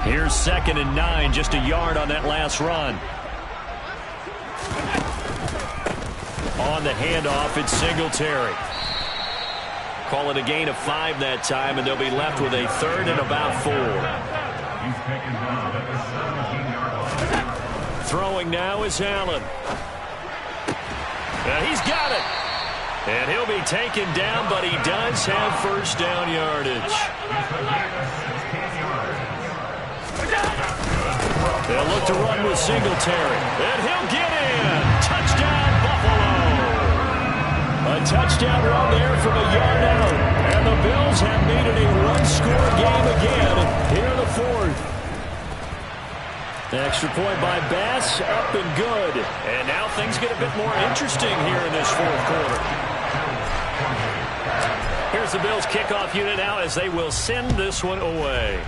Here's 2nd and 9, just a yard on that last run. On the handoff, it's Singletary. Call it a gain of 5 that time, and they'll be left with a 3rd and about 4. Throwing now is Allen. And he's got it. And he'll be taken down, but he does have first down yardage. They'll look to run with Singletary. And he'll get in. Touchdown, Buffalo. A touchdown run there from a yard out. And the Bills have made it a one-score game again here in the fourth. The extra point by Bass, up and good. And now things get a bit more interesting here in this fourth quarter. Here's the Bills kickoff unit now as they will send this one away.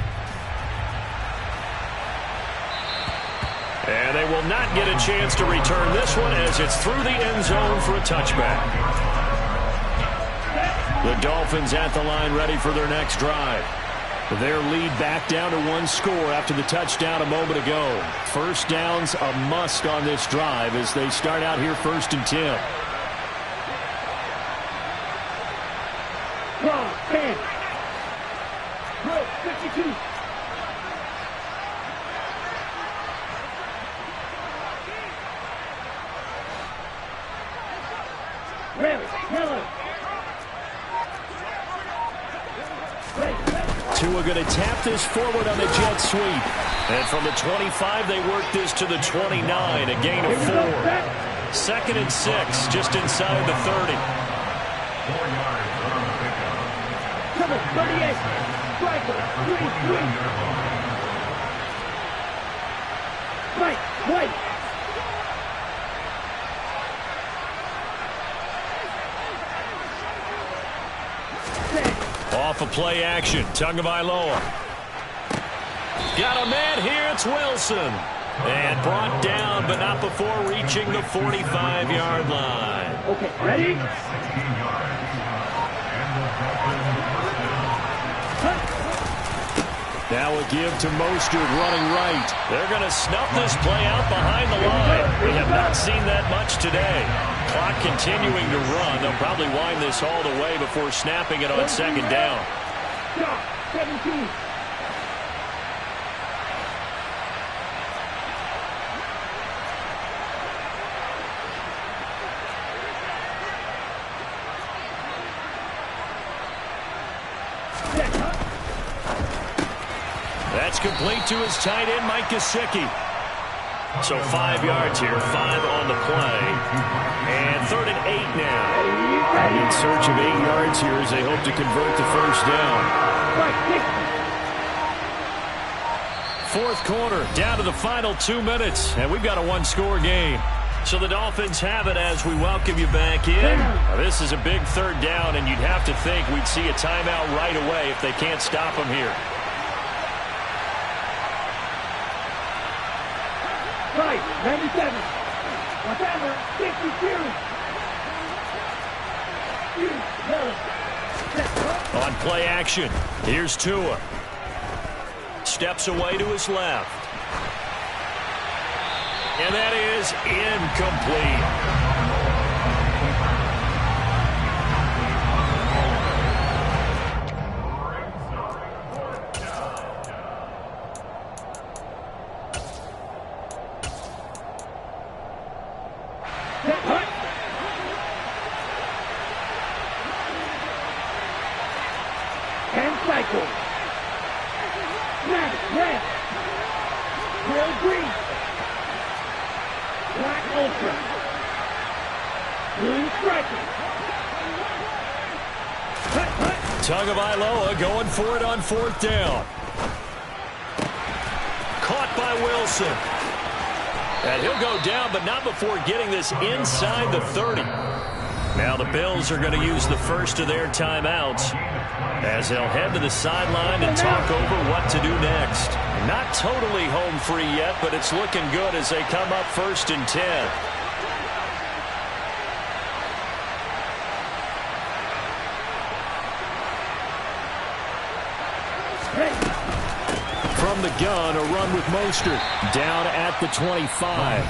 And they will not get a chance to return this one as it's through the end zone for a touchback. The Dolphins at the line ready for their next drive. Their lead back down to 1 score after the touchdown a moment ago. First down's a must on this drive as they start out here 1st and 10. Wrong, 10. Good, 52. Tua going to tap this forward on the jet sweep. And from the 25, they work this to the 29, a gain of 4. 2nd and 6, just inside the 30. Come on, 38. Striker, 3-3. Right, right. Off of play action, Tagovailoa. Got a man here. It's Wilson. And brought down, but not before reaching the 45-yard line. Okay, ready? Now a give to Mostert running right. They're going to snuff this play out behind the line. We have not seen that much today. Clock continuing to run. They'll probably wind this all the way before snapping it on second down. 17. That's complete to his tight end, Mike Gesicki. So 5 yards here, 5 on the play. And 3rd and 8 now. In search of 8 yards here as they hope to convert the first down. 4th quarter, down to the final 2 minutes. And we've got a one-score game. So the Dolphins have it as we welcome you back in. Now, this is a big 3rd down, and you'd have to think we'd see a timeout right away if they can't stop them here. Right, 97. Whatever, 52. On play action, here's Tua. Steps away to his left. And that is incomplete. And cycle. Red. Real green. Black ultra. Blue striker. Tagovailoa going for it on 4th down. Caught by Wilson. And he'll go down, but not before getting this inside the 30. Now the Bills are going to use the first of their timeouts as they'll head to the sideline and talk over what to do next. Not totally home free yet, but it's looking good as they come up 1st and 10. From the gun, a run with Mostert. Down at the 25.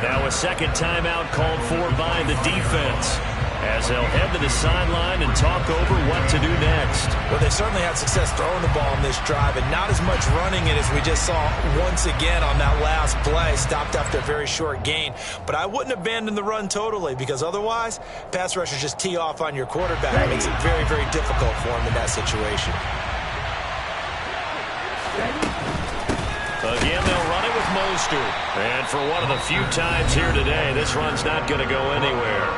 Now a second timeout called for by the defense as they'll head to the sideline and talk over what to do next. Well, they certainly had success throwing the ball in this drive and not as much running it as we just saw once again on that last play. Stopped after a very short gain. But I wouldn't abandon the run totally because otherwise, pass rushers just tee off on your quarterback. It makes it very, very difficult for him in that situation. Again, they'll run it with Mostert. And for one of the few times here today, this run's not going to go anywhere.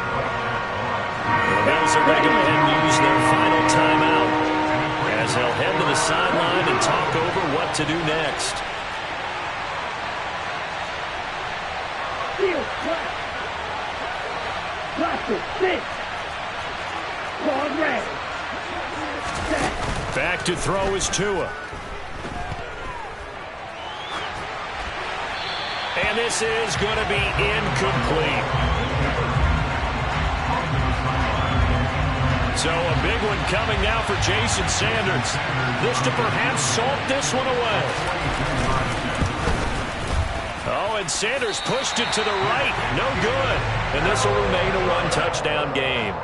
The Bills are going to go ahead and use their final timeout as they'll head to the sideline and talk over what to do next. Back to throw is Tua. And this is going to be incomplete. So a big one coming now for Jason Sanders. This to perhaps salt this one away. Oh, and Sanders pushed it to the right. No good. And this will remain a one-touchdown game.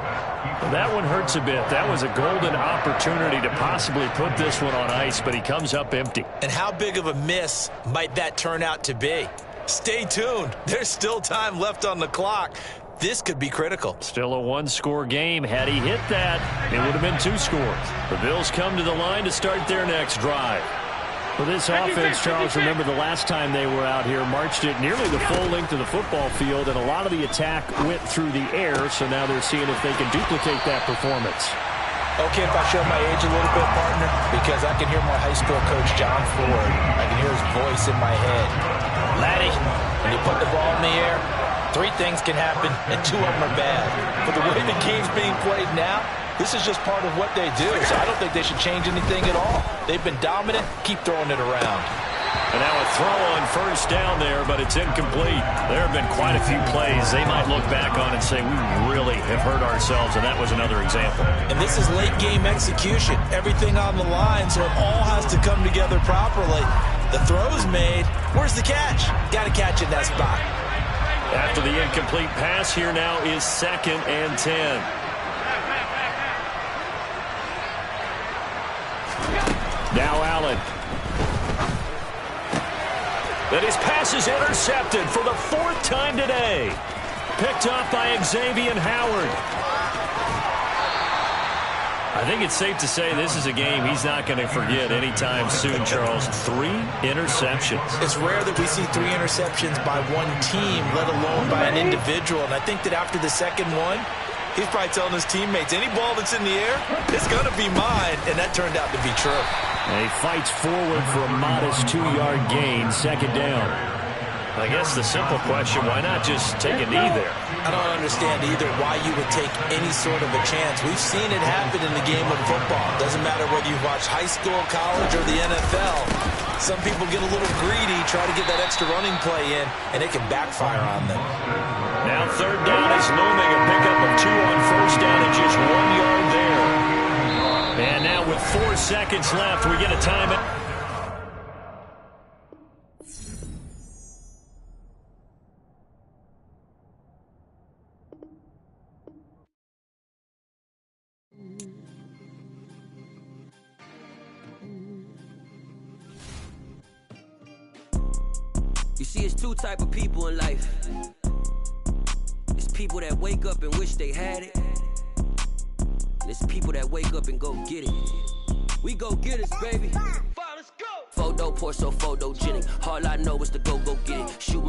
Well, that one hurts a bit. That was a golden opportunity to possibly put this one on ice, but he comes up empty. And how big of a miss might that turn out to be? Stay tuned. There's still time left on the clock. This could be critical. Still a one-score game. Had he hit that, it would have been 2 scores. The Bills come to the line to start their next drive. Well, this offense, Charles, remember the last time they were out here, marched it nearly the full length of the football field, and a lot of the attack went through the air, so now they're seeing if they can duplicate that performance. Okay, if I show my age a little bit, partner, because I can hear my high school coach, John Ford. I can hear his voice in my head. Laddie, when you put the ball in the air, 3 things can happen, and 2 of them are bad. But the way the game's being played now, This is just part of what they do, so I don't think they should change anything at all. They've been dominant. Keep throwing it around. And now a throw on first down there, but it's incomplete. There have been quite a few plays they might look back on and say, we really have hurt ourselves, and that was another example. And this is late-game execution. Everything on the line, so it all has to come together properly. The throw's made. Where's the catch? Got to catch in that spot. After the incomplete pass, here now is 2nd and 10. Now Allen. And his pass is intercepted for the 4th time today. Picked up by Xavier Howard. I think it's safe to say this is a game he's not going to forget anytime soon, Charles. 3 interceptions. It's rare that we see 3 interceptions by one team, let alone by an individual. And I think that after the second one, he's probably telling his teammates, any ball that's in the air, it's going to be mine. And that turned out to be true. And he fights forward for a modest 2-yard gain, 2nd down. I guess the simple question, why not just take a knee there? I don't understand either why you would take any sort of a chance. We've seen it happen in the game of football. Doesn't matter whether you watch high school, college, or the NFL. Some people get a little greedy, try to get that extra running play in, and it can backfire on them. Now 3rd down is looming, a pickup of 2 on first down and just 1 yard there. And now with 4 seconds left, we get a timeout. You see, it's 2 type of people in life. It's people that wake up and wish they had it. And it's people that wake up and go get it. We go get it, baby. Let's go. Photo poor, so photogenic. All I know is to go get